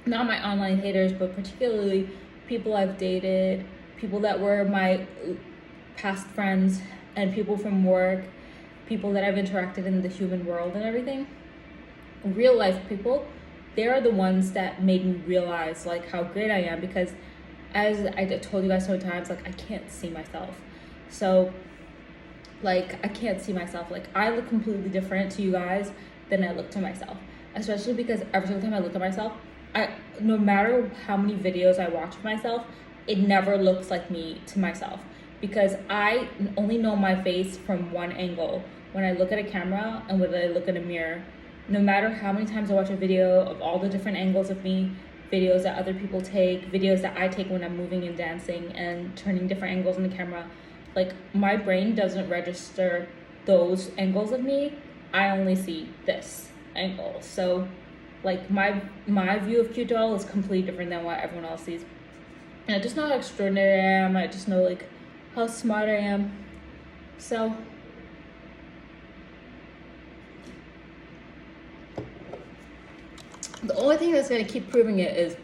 not my online haters, but particularly people I've dated, people that were my past friends, and people from work, people that I've interacted in the human world and everything, real life people, they're the ones that made me realize like how great I am. Because as I told you guys so many times, like I can't see myself. So like I can't see myself. Like I look completely different to you guys than I look to myself. Especially because every single time I look at myself, no matter how many videos I watch of myself, it never looks like me to myself, because I only know my face from one angle when I look at a camera and when I look at a mirror. No matter how many times I watch a video of all the different angles of me, videos that other people take, videos that I take when I'm moving and dancing and turning different angles in the camera, like my brain doesn't register those angles of me. I only see this angle. So like my view of cute doll is completely different than what everyone else sees. And I just know how extraordinary I am. I just know like how smart I am. So the only thing that's gonna keep proving it is,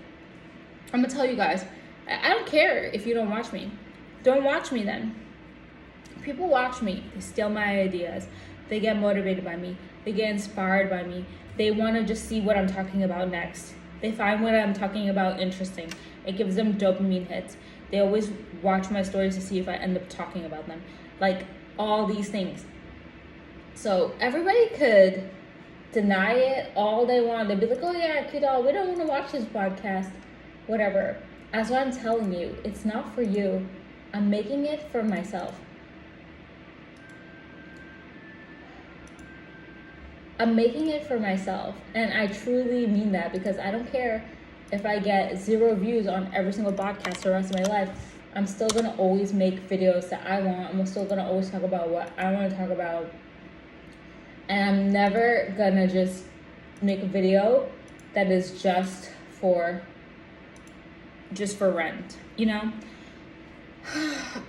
I'm gonna tell you guys, I don't care if you don't watch me. Don't watch me then. People watch me, they steal my ideas, they get motivated by me, they get inspired by me, they wanna just see what I'm talking about next. They find what I'm talking about interesting. It gives them dopamine hits. They always watch my stories to see if I end up talking about them. Like all these things. So everybody could deny it all they want. They'd be like, oh yeah, cute doll, we don't want to watch this podcast. Whatever. That's what I'm telling you. It's not for you. I'm making it for myself. I'm making it for myself, and I truly mean that, because I don't care if I get 0 views on every single podcast for the rest of my life. I'm still gonna always make videos that I want. I'm still gonna always talk about what I want to talk about, and I'm never gonna just make a video that is just for rent, you know?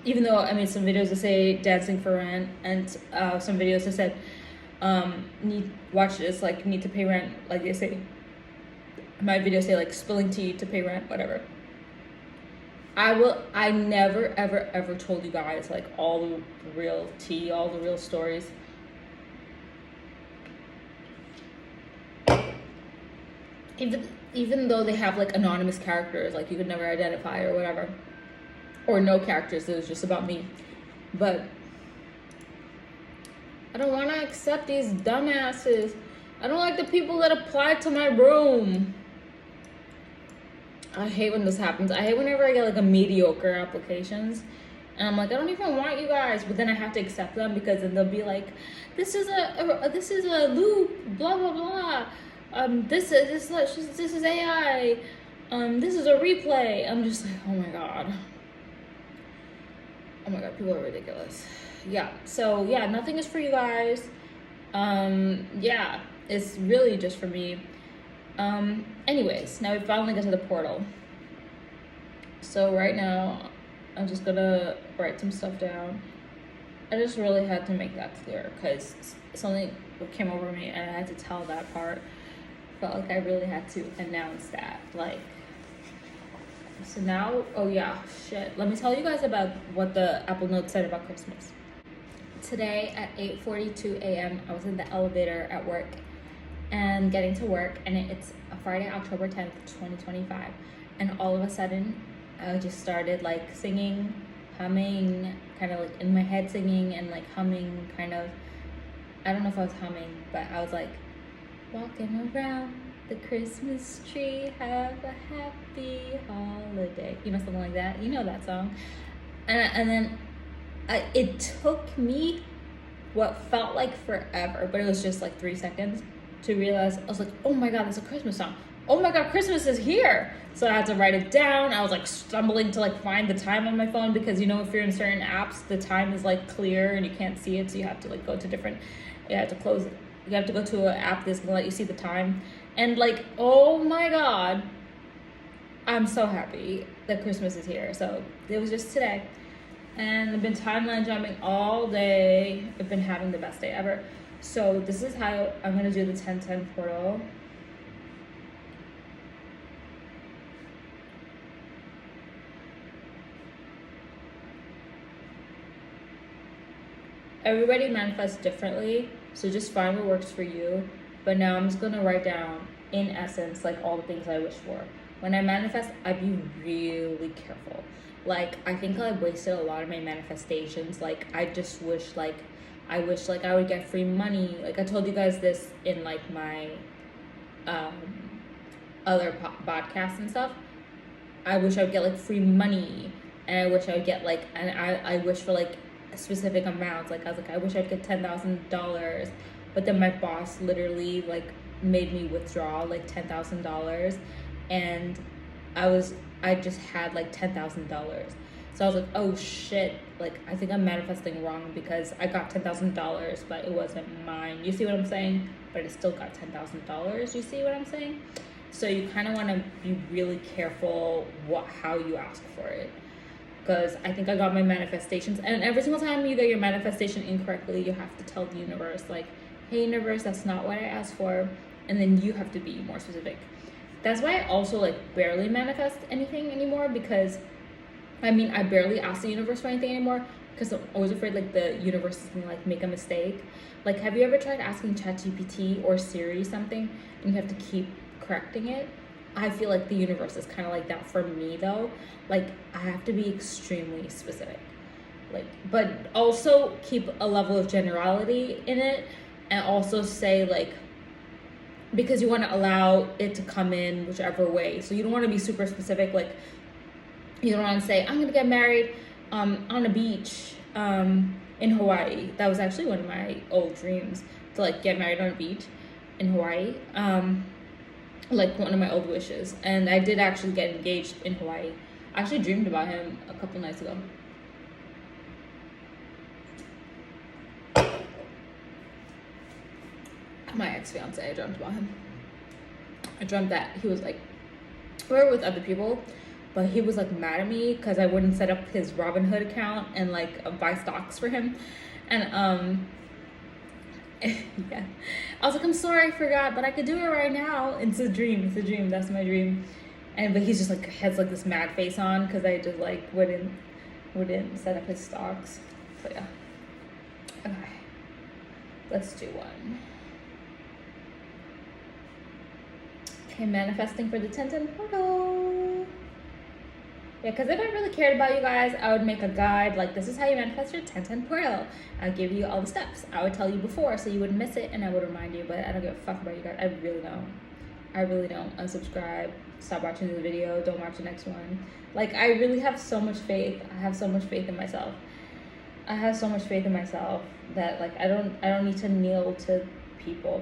Even though I made some videos that say dancing for rent, and some videos that said watch this, like need to pay rent, like they say. My videos say like spilling tea to pay rent, whatever. I never ever told you guys like all the real tea, all the real stories. Even though they have like anonymous characters, like you could never identify or whatever, or no characters, it was just about me. But I don't want to accept these dumbasses. I don't like the people that apply to my room. I hate when this happens. I hate whenever I get like a mediocre applications, and I'm like, I don't even want you guys, but then I have to accept them because then they'll be like, this is a loop, blah blah blah. This is AI. This is a replay. I'm just like, oh my god. Oh my god, people are ridiculous. Yeah. So yeah, nothing is for you guys. Yeah, it's really just for me. Anyways, now we finally got to the portal. So right now, I'm just gonna write some stuff down. I just really had to make that clear because something came over me and I had to tell that part. Felt like I really had to announce that. Like, so now, oh yeah, shit. Let me tell you guys about what the Apple Note said about Christmas. Today at 8:42 a.m., I was in the elevator at work and getting to work, and it's a Friday, October 10th, 2025. And all of a sudden, I just started like singing, humming, kind of like in my head singing and like humming, kind of. I don't know if I was humming, but I was like, walking around the Christmas tree, have a happy holiday. You know, something like that. You know that song. And then it took me what felt like forever, but it was just like 3 seconds to realize. I was like, oh my god, it's a Christmas song. Oh my god, Christmas is here. So I had to write it down. I was like stumbling to like find the time on my phone because, you know, if you're in certain apps, the time is like clear and you can't see it. So you have to like go to different, you have to close it. You have to go to an app that's gonna let you see the time. And like, oh my god, I'm so happy that Christmas is here. So it was just today. And I've been timeline jumping all day. I've been having the best day ever. So this is how I'm gonna do the 1010 portal. Everybody manifests differently, so just find what works for you. But now I'm just gonna write down, in essence, like all the things I wish for. When I manifest, I be really careful. Like, I think I wasted a lot of my manifestations. Like, I just wish, like, I would get free money. Like, I told you guys this in, like, my other podcasts and stuff. I wish I would get, like, free money. And I wish I would get, like, and I wish for, like, specific amounts. Like, I was like, I wish I'd get $10,000. But then my boss literally, like, made me withdraw, like, $10,000. And I just had like $10,000. So I was like, oh shit, like I think I'm manifesting wrong because I got $10,000, but it wasn't mine. You see what I'm saying? But I still got $10,000. You see what I'm saying? So you kind of want to be really careful how you ask for it. Because I think I got my manifestations, and every single time you get your manifestation incorrectly, you have to tell the universe, like, hey universe, that's not what I asked for. And then you have to be more specific. That's why I also like barely manifest anything anymore, because I mean, I barely ask the universe for anything anymore because I'm always afraid like the universe is gonna like make a mistake. Like, have you ever tried asking ChatGPT or Siri something and you have to keep correcting it? I feel like the universe is kind of like that for me though. Like, I have to be extremely specific, like, but also keep a level of generality in it, and also say like, because you want to allow it to come in whichever way. So you don't want to be super specific. Like, you don't want to say, I'm going to get married on a beach in Hawaii. That was actually one of my old dreams, to like get married on a beach in Hawaii. Like one of my old wishes. And I did actually get engaged in Hawaii. I actually dreamed about him a couple nights ago. My ex-fiance, I dreamt about him. I dreamt that he was like, we were with other people, but he was like mad at me because I wouldn't set up his Robinhood account and like buy stocks for him. And yeah, I was like, I'm sorry, I forgot, but I could do it right now. It's a dream, that's my dream. And but he's just like has like this mad face on because I just like wouldn't set up his stocks. So yeah. Okay, let's do one. Okay, manifesting for the 10-10 portal. Yeah, because if I really cared about you guys, I would make a guide like, this is how you manifest your 10-10 portal. I'll give you all the steps. I would tell you before so you wouldn't miss it, and I would remind you, but I don't give a fuck about you guys. I really don't. Unsubscribe, stop watching the video, don't watch the next one. Like, I really have so much faith. I have so much faith in myself. That like I don't need to kneel to people.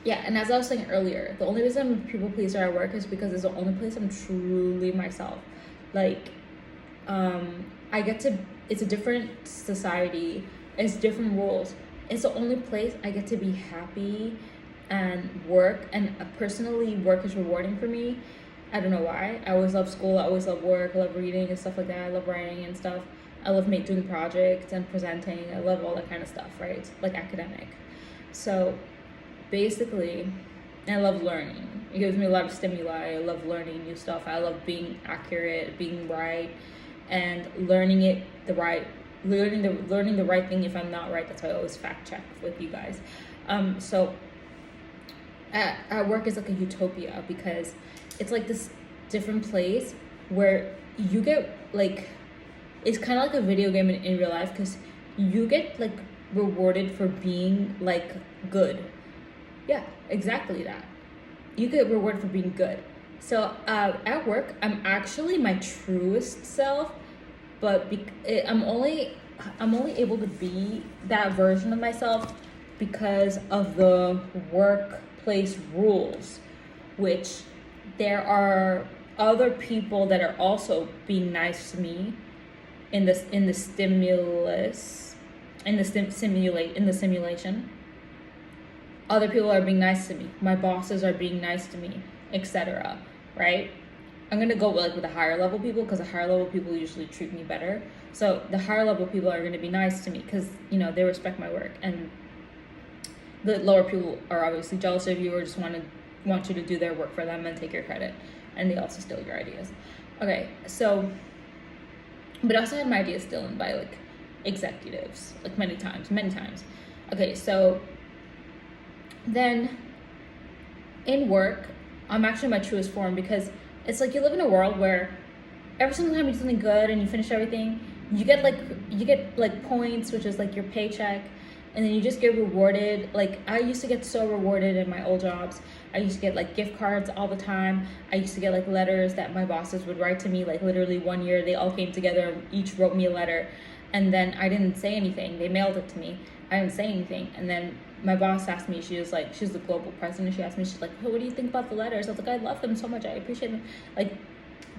Yeah, and as I was saying earlier, the only reason I'm a people pleaser at work is because it's the only place I'm truly myself. Like, it's a different society, it's different rules. It's the only place I get to be happy and work, and personally, work is rewarding for me. I don't know why. I always love school, I always love work, I love reading and stuff like that, I love writing and stuff. I love doing projects and presenting, I love all that kind of stuff, right? Like academic. So basically, I love learning. It gives me a lot of stimuli. I love learning new stuff. I love being accurate, being right, and learning the right thing if I'm not right. That's why I always fact check with you guys. So at work is like a utopia because it's like this different place where you get like, it's kind of like a video game in real life because you get like rewarded for being like good. Yeah, exactly that. You get rewarded for being good. So at work, I'm actually my truest self, but I'm only able to be that version of myself because of the workplace rules, which there are other people that are also being nice to me in the simulation. Other people are being nice to me. My bosses are being nice to me, etc. Right? I'm gonna go with the higher level people because the higher level people usually treat me better. So the higher level people are gonna be nice to me because they respect my work, and the lower people are obviously jealous of you or just want you to do their work for them and take your credit, and they also steal your ideas. Okay, so, but I also had my ideas stolen by like executives, like many times. Okay, so then in work, I'm actually my truest form because it's like you live in a world where every single time you do something good and you finish everything, you get like points, which is like your paycheck, and then you just get rewarded. Like I used to get so rewarded in my old jobs. I used to get like gift cards all the time. I used to get like letters that my bosses would write to me. Like literally one year they all came together, each wrote me a letter, and then I didn't say anything. They mailed it to me. I didn't say anything, and then my boss asked me, she's the global president, she asked me, she's like, oh, what do you think about the letters? I was like, I love them so much, I appreciate them. Like,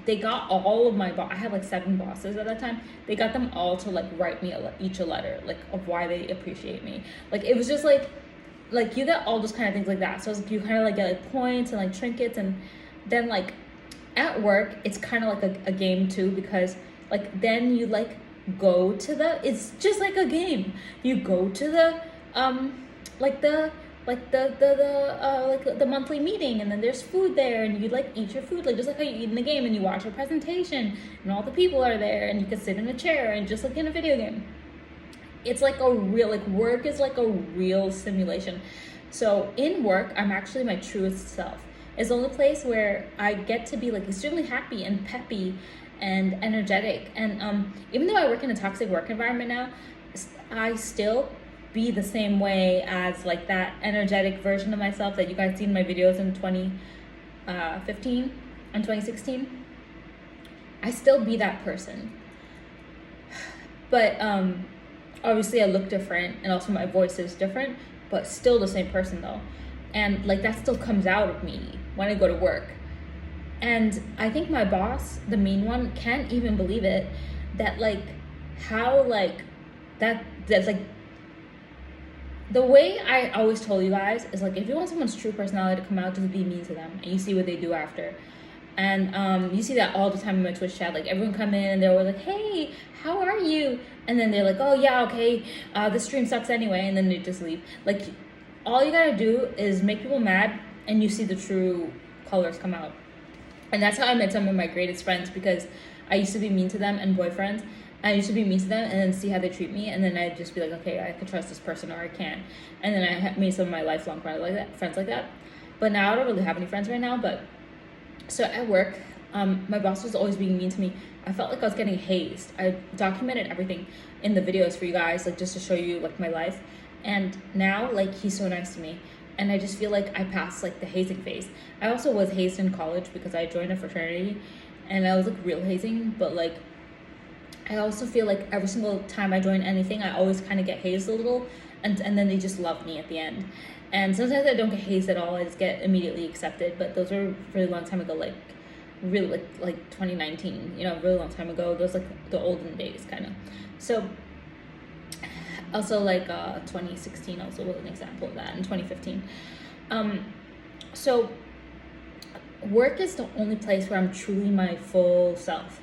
they got all of I had like 7 bosses at that time. They got them all to like write me each a letter, like of why they appreciate me. Like, it was just like you get all those kind of things like that. So it's like you kind of like get like points and like trinkets, and then like at work, it's kind of like a game too, because like then you like go to it's just like a game. You go to the the monthly meeting, and then there's food there, and you like eat your food like just like how you eat in the game, and you watch a presentation, and all the people are there, and you can sit in a chair and just like in a video game. It's like a real work is like a real simulation. So in work, I'm actually my truest self. It's the only place where I get to be like extremely happy and peppy and energetic. And even though I work in a toxic work environment now, I still be the same way as like that energetic version of myself that you guys see in my videos in 2015 and 2016. I still be that person, but obviously I look different, and also my voice is different, but still the same person though. And like that still comes out of me when I go to work. And I think my boss, the mean one, can't even believe it, that like how like that's like the way I always told you guys is like, if you want someone's true personality to come out, just be mean to them, and you see what they do after. And you see that all the time in my Twitch chat. Like, everyone come in and they're always like, hey, how are you? And then they're like, oh yeah, okay, this stream sucks anyway, and then they just leave. Like, all you gotta do is make people mad, and you see the true colors come out. And that's how I met some of my greatest friends, because I used to be mean to them, and boyfriends. I used to be mean to them and then see how they treat me, and then I'd just be like, okay, I can trust this person or I can't. And then I made some of my lifelong friends like that. But now I don't really have any friends right now. But so at work, my boss was always being mean to me. I felt like I was getting hazed. I documented everything in the videos for you guys, like, just to show you like my life. And now, like, he's so nice to me, and I just feel like I passed like the hazing phase. I also was hazed in college because I joined a fraternity, and I was like real hazing. But like, I also feel like every single time I join anything, I always kind of get hazed a little, and then they just love me at the end. And sometimes I don't get hazed at all, I just get immediately accepted. But those were a really long time ago, like really like 2019, you know, a really long time ago. Those like the olden days kind of. So also like 2016 also was an example of that, and 2015. So work is the only place where I'm truly my full self.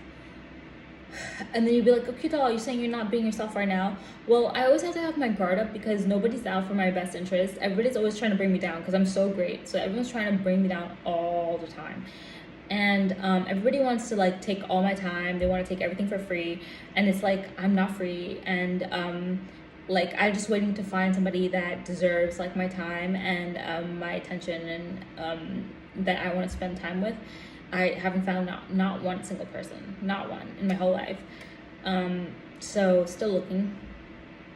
And then you'd be like, okay, doll, you're saying you're not being yourself right now? Well, I always have to have my guard up, because nobody's out for my best interest. Everybody's always trying to bring me down because I'm so great. So everyone's trying to bring me down all the time. And everybody wants to like take all my time. They want to take everything for free. And it's like, I'm not free. And like, I'm just waiting to find somebody that deserves like my time and my attention, and that I want to spend time with. I haven't found not one single person, not one in my whole life. So still looking,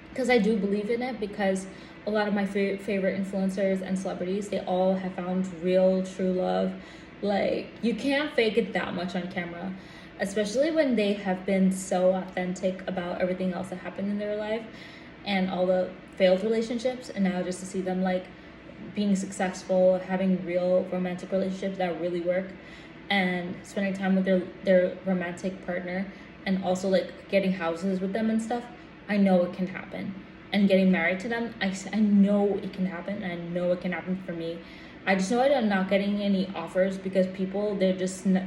because I do believe in it, because a lot of my favorite influencers and celebrities, they all have found real, true love. Like, you can't fake it that much on camera, especially when they have been so authentic about everything else that happened in their life and all the failed relationships. And now just to see them like being successful, having real romantic relationships that really work, and spending time with their romantic partner, and also like getting houses with them and stuff, I know it can happen. And getting married to them, I know it can happen, and I know it can happen for me. I just know I'm not getting any offers because people, they just know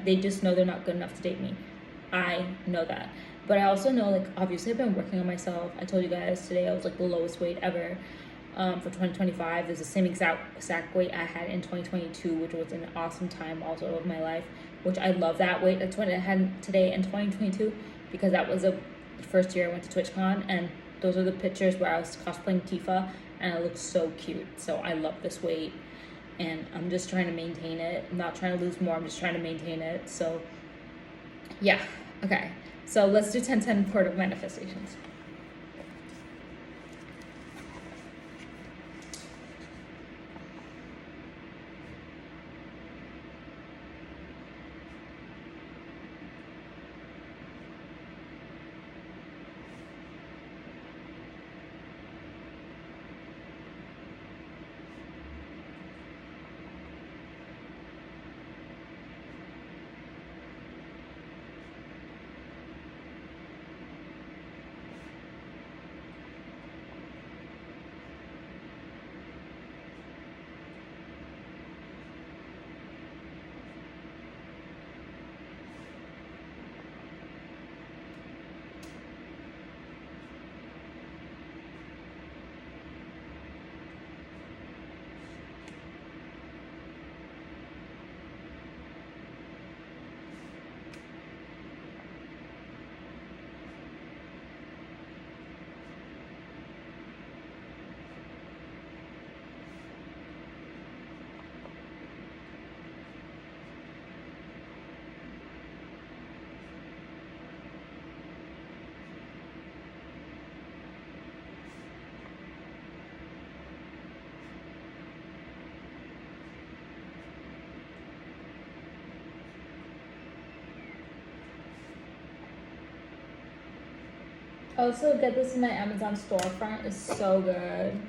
they're not good enough to date me. I know that. But I also know, like, obviously I've been working on myself. I told you guys today I was like the lowest weight ever. For 2025, there's the same exact weight I had in 2022, which was an awesome time also of my life, which I love that weight. That's what I had today in 2022, because that was the first year I went to TwitchCon, and those are the pictures where I was cosplaying Tifa, and I looked so cute. So I love this weight, and I'm just trying to maintain it. I'm not trying to lose more, I'm just trying to maintain it. So yeah, okay. So let's do 10-10 Court of Manifestations. Also, get this in my Amazon storefront. It's so good.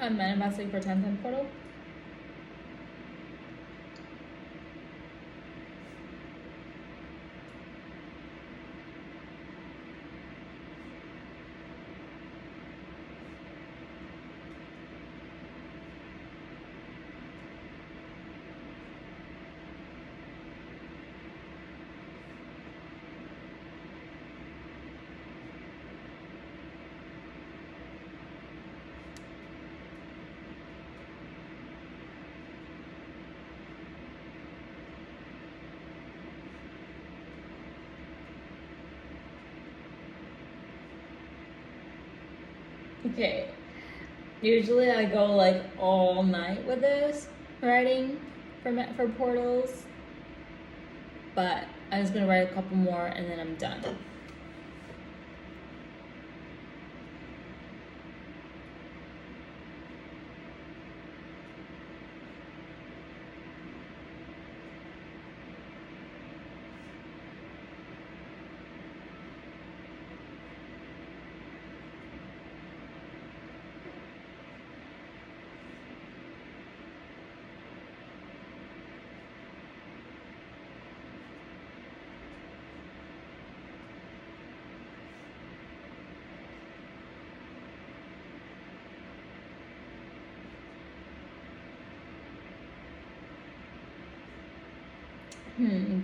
I'm manifesting for 10 portal. Okay, usually I go like all night with this writing for portals, but I'm just gonna write a couple more and then I'm done.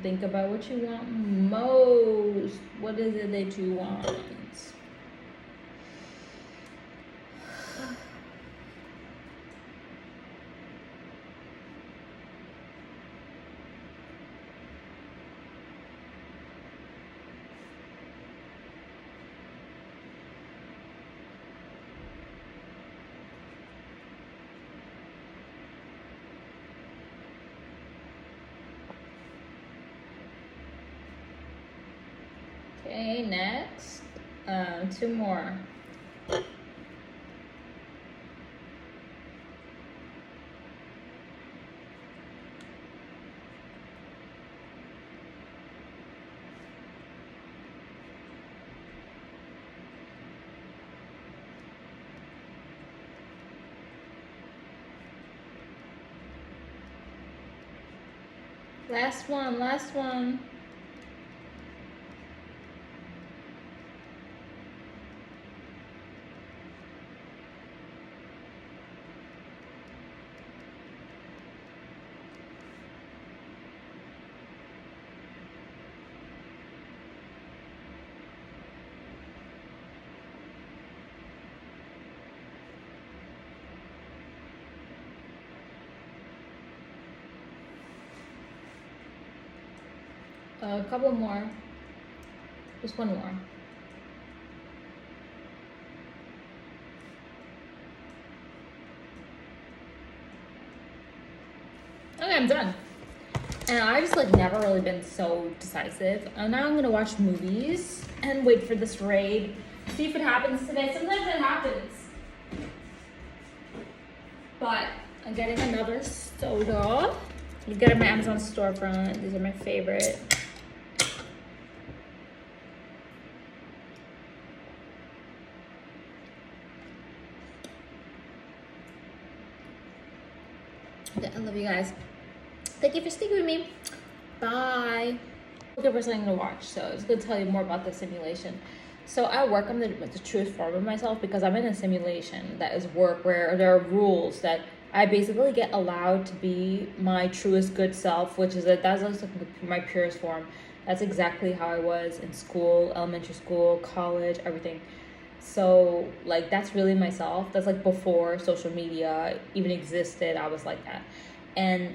Think about what you want most. What is it that you want? Okay, next, 2 more. Last one, last one. A couple more. Just one more. Okay, I'm done. And I've just like never really been so decisive. And now I'm gonna watch movies and wait for this raid. See if it happens today. Sometimes it happens. But I'm getting another soda. You get it in my Amazon storefront. These are my favorite. Okay, I love you guys. Thank you for sticking with me. Bye. Looking for something to watch, so I was gonna tell you more about the simulation. So I work on the truest form of myself because I'm in a simulation that is work where there are rules that I basically get allowed to be my truest good self, which is that's like my purest form. That's exactly how I was in school, elementary school, college, everything. So like that's really myself. That's like before social media even existed. I was like that, and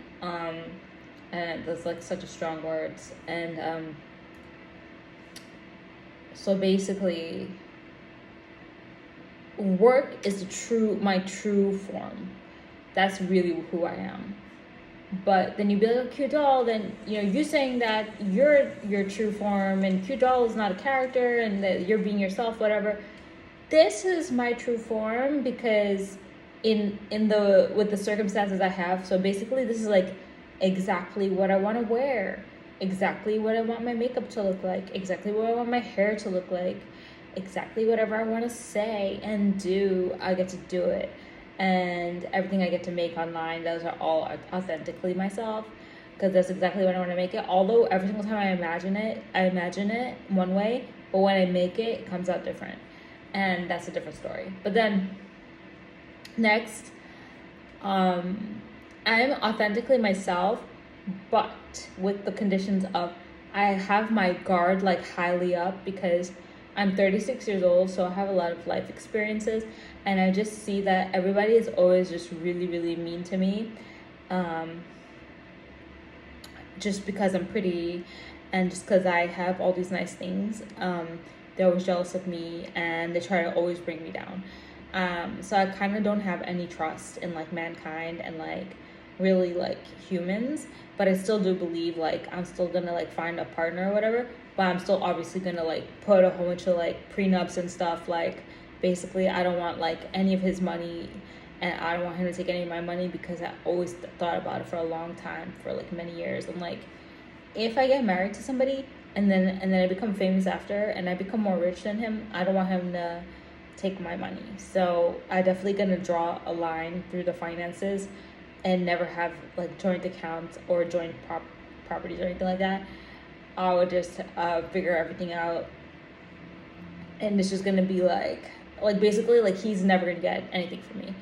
that's like such a strong words. And so basically, work is my true form. That's really who I am. But then you be like a cute doll, then you saying that you're your true form and cute doll is not a character and that you're being yourself, whatever. This is my true form because with the circumstances I have. So basically this is like exactly what I want to wear, exactly what I want my makeup to look like, exactly what I want my hair to look like, exactly whatever I want to say and do, I get to do it. and everything I get to make online, those are all authentically myself, because that's exactly what I want to make it. Although every single time I imagine it one way, but when I make it, it comes out different, and that's a different story. But then next, I'm authentically myself, but with the conditions of I have my guard like highly up, because I'm 36 years old, so I have a lot of life experiences, and I just see that everybody is always just really, really mean to me, just because I'm pretty, and just because I have all these nice things. They're always jealous of me, and they try to always bring me down. So I kind of don't have any trust in like mankind and like really like humans, but I still do believe like I'm still gonna like find a partner or whatever, but I'm still obviously gonna like put a whole bunch of like prenups and stuff. Like basically I don't want like any of his money, and I don't want him to take any of my money, because I always thought about it for a long time, for like many years. I'm like, if I get married to somebody and then I become famous after and I become more rich than him, I don't want him to take my money. So I definitely gonna draw a line through the finances and never have like joint accounts or joint properties or anything like that. I would just figure everything out, and it's just gonna be like basically like he's never gonna get anything from me.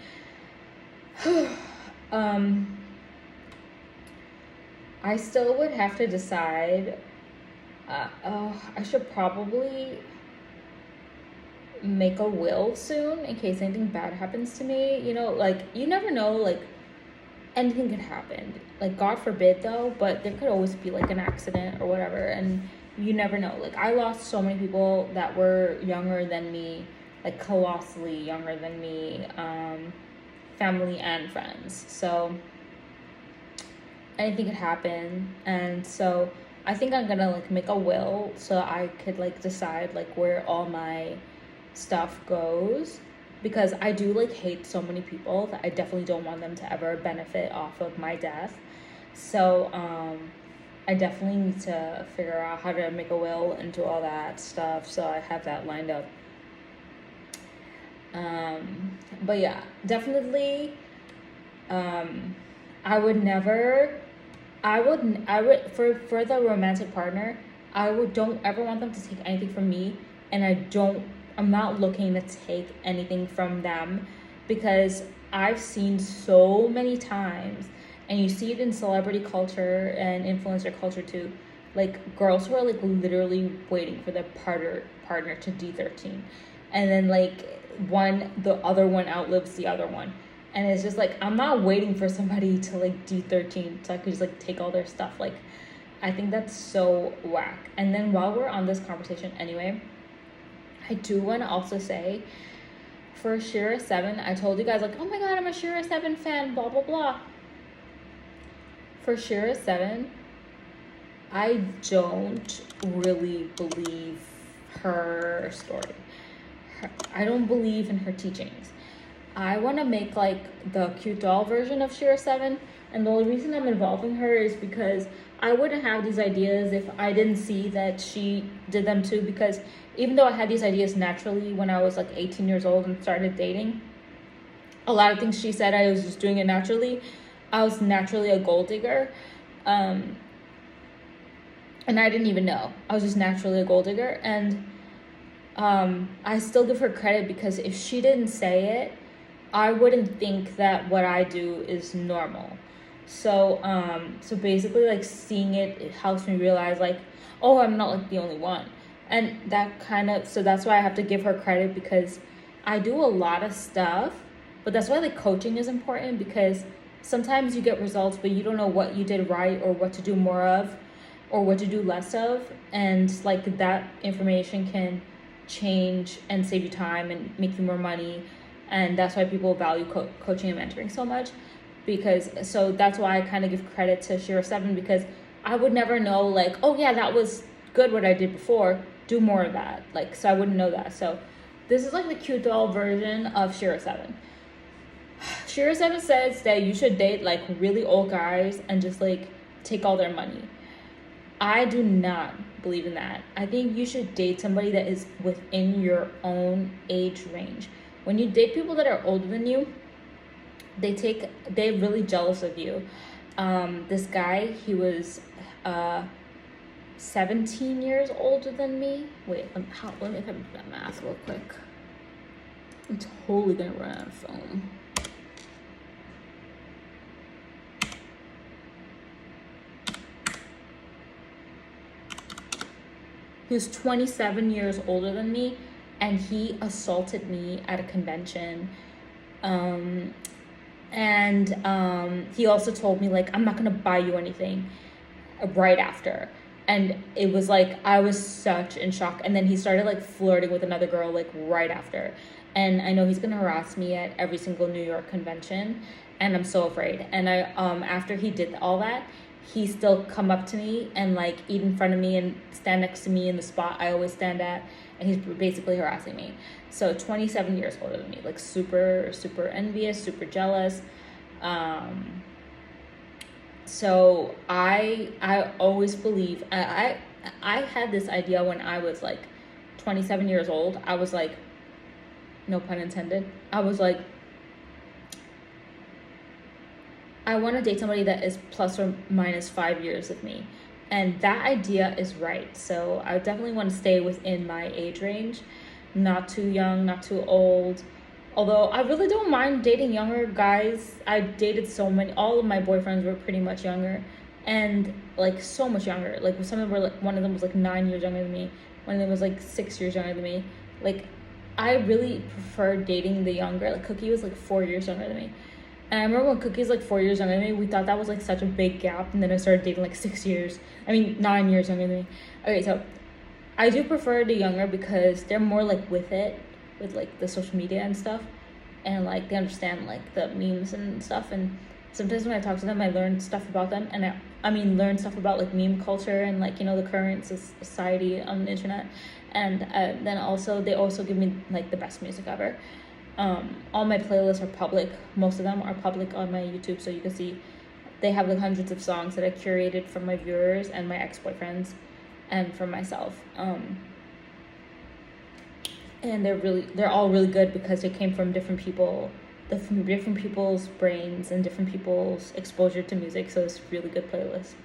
I still would have to decide. I should probably make a will soon in case anything bad happens to me. You know, like you never know, like anything could happen. Like God forbid though, but there could always be like an accident or whatever, and you never know. Like I lost so many people that were younger than me, like colossally younger than me, family and friends. So anything could happen, and so I think I'm gonna like make a will so I could like decide like where all my stuff goes, because I do like hate so many people that I definitely don't want them to ever benefit off of my death. So I definitely need to figure out how to make a will and do all that stuff, so I have that lined up. But yeah, definitely I would for the romantic partner, don't ever want them to take anything from me, and I'm not looking to take anything from them, because I've seen so many times, and you see it in celebrity culture and influencer culture too, like girls who are like literally waiting for their partner to D13, and then like the other one outlives the other one. And it's just like, I'm not waiting for somebody to like D13 so I could just like take all their stuff. Like, I think that's so whack. And then while we're on this conversation anyway, I do want to also say, for Shira 7, I told you guys like, oh my god, I'm a Shira 7 fan, blah, blah, blah. For Shira 7, I don't really believe her story. I don't believe in her teachings. I want to make like the cute doll version of Shira 7, and the only reason I'm involving her is because I wouldn't have these ideas if I didn't see that she did them too, because even though I had these ideas naturally when I was like 18 years old and started dating, a lot of things she said I was just doing it naturally. I was naturally a gold digger, and I didn't even know. I was just naturally a gold digger, and I still give her credit, because if she didn't say it, I wouldn't think that what I do is normal. So basically like seeing it helps me realize like, oh, I'm not like the only one. And so that's why I have to give her credit, because I do a lot of stuff, but that's why like coaching is important, because sometimes you get results, but you don't know what you did right or what to do more of or what to do less of. And like that information can change and save you time and make you more money. And that's why people value coaching and mentoring so much, so that's why I kind of give credit to Shira 7, because I would never know like, oh yeah, that was good what I did before, do more of that, like, so I wouldn't know that. So this is like the cute doll version of Shira 7. Shira 7 says that you should date like really old guys and just like take all their money. I do not believe in that. I think you should date somebody that is within your own age range. When you date people that are older than you, they're really jealous of you. This guy, he was 17 years older than me. Wait, let me do that math real quick. I'm totally gonna run out of foam. He was 27 years older than me, and he assaulted me at a convention. He also told me, like, I'm not gonna buy you anything right after. And it was like, I was such in shock. And then he started like flirting with another girl like right after. And I know he's gonna harass me at every single New York convention, and I'm so afraid. And I after he did all that, he still come up to me and like eat in front of me and stand next to me in the spot I always stand at, and he's basically harassing me. So 27 years older than me, like super, super envious, super jealous. So I always believe, I had this idea when I was like 27 years old. I was like, no pun intended, I was like, I want to date somebody that is plus or minus 5 years with me. And that idea is right. So I definitely want to stay within my age range, not too young, not too old. Although I really don't mind dating younger guys. I dated so many, all of my boyfriends were pretty much younger, and like so much younger. Like some of them were like, one of them was like 9 years younger than me. One of them was like 6 years younger than me. Like I really prefer dating the younger. Like Cookie was like 4 years younger than me. And I remember when Cookie's like 4 years younger than me, we thought that was like such a big gap. And then I started dating like 9 years younger than me. Okay, so I do prefer the younger because they're more like with it, with like the social media and stuff. And like they understand like the memes and stuff. And sometimes when I talk to them, I learn stuff about them. And I mean, learn stuff about like meme culture and like, you know, the current society on the internet. And then also, they also give me like the best music ever. All my playlists are public. Most of them are public on my YouTube, so you can see they have like hundreds of songs that I curated from my viewers and my ex-boyfriends and from myself. And they're all really good because they came from different people, different people's brains and different people's exposure to music. So it's a really good playlist.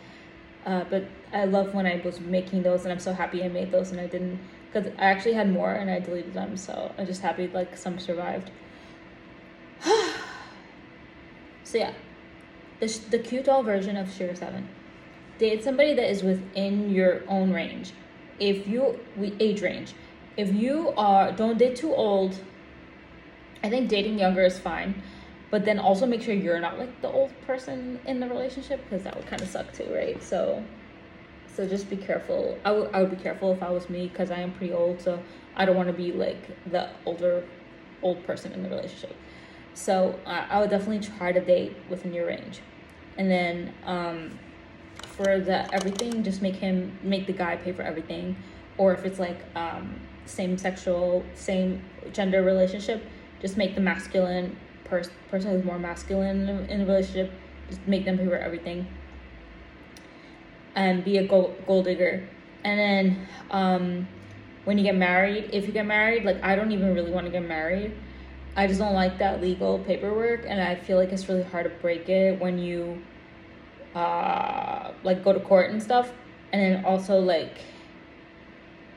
But I love when I was making those, and I'm so happy I made those and I didn't, because I actually had more and I deleted them. So I'm just happy like some survived. So yeah, the Q12 version of Share 7. Date somebody that is within your own range. Age range. If you don't date too old. I think dating younger is fine, but then also make sure you're not like the old person in the relationship, because that would kind of suck too, right? So just be careful. I would be careful if I was me, because I am pretty old, so I don't want to be like the old person in the relationship. So I would definitely try to date within your range. And then for the everything, just make the guy pay for everything. Or if it's like same gender relationship, just make the masculine person who's more masculine in a relationship, just make them pay for everything. And be a gold digger. And then when you get married, if you get married, like I don't even really want to get married. I just don't like that legal paperwork, and I feel like it's really hard to break it when you like go to court and stuff. And then also, like,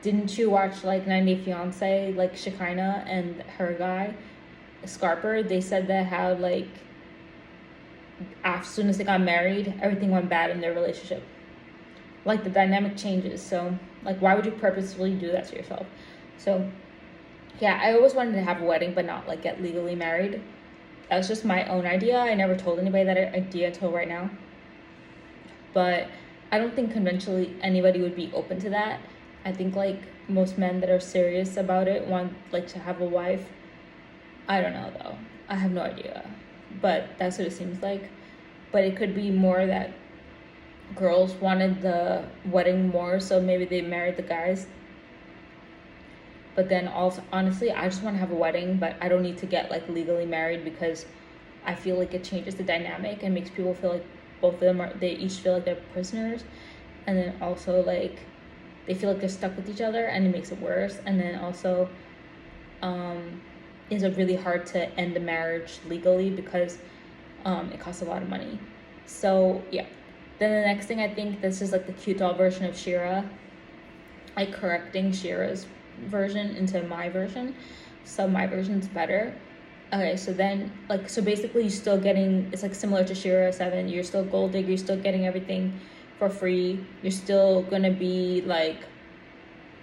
didn't you watch like 90 Day Fiance, like Shekinah and her guy Scarper? They said that how like as soon as they got married, everything went bad in their relationship. Like the dynamic changes. So like, why would you purposefully do that to yourself? So yeah, I always wanted to have a wedding, but not like get legally married. That was just my own idea. I never told anybody that idea until right now. But I don't think conventionally anybody would be open to that. I think like most men that are serious about it want like to have a wife. I don't know though. I have no idea. But that's what it seems like. But it could be more that girls wanted the wedding more, so maybe they married the guys. But then also, honestly, I just want to have a wedding, but I don't need to get like legally married, because I feel like it changes the dynamic and makes people feel like they each feel like they're prisoners. And then also like they feel like they're stuck with each other, and it makes it worse. And then also is it really hard to end a marriage legally, because It costs a lot of money. So yeah. Then the next thing, I think this is like the cute doll version of Shira, like correcting Shira's version into my version. So my version's better. Okay, so then so basically you're still getting, it's like similar to Shira 7, you're still gold digger, you're still getting everything for free, you're still gonna be like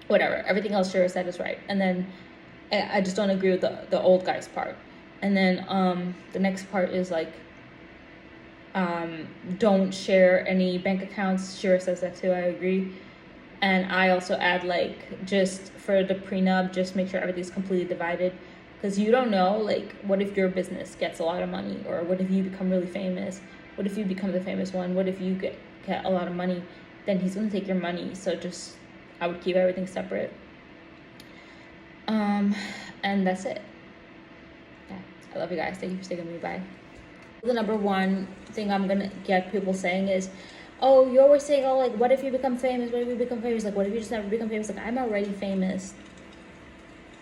whatever, everything else Shira said is right. And then I just don't agree with the old guy's part. And then the next part is like don't share any bank accounts. Shira says that too, I agree. And I also add like, just for the prenup, just make sure everything's completely divided, because you don't know, like, what if your business gets a lot of money, or what if you become really famous, what if you become the famous one, what if you get a lot of money, then he's gonna take your money. So just, I would keep everything separate. And that's it. Yeah, I love you guys. Thank you for sticking with me. Bye. The number one thing I'm gonna get people saying is, oh, you're always saying, oh, like, what if you become famous? What if you become famous? Like, what if you just never become famous? Like, I'm already famous.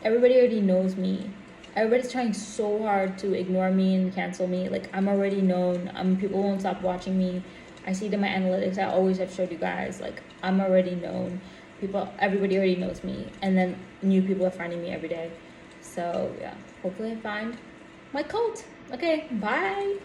Everybody already knows me. Everybody's trying so hard to ignore me and cancel me. Like, I'm already known. People won't stop watching me. I see it in my analytics. I always have showed you guys. Like, I'm already known. Everybody already knows me. And then new people are finding me every day. So, yeah. Hopefully I find my cult. Okay, bye.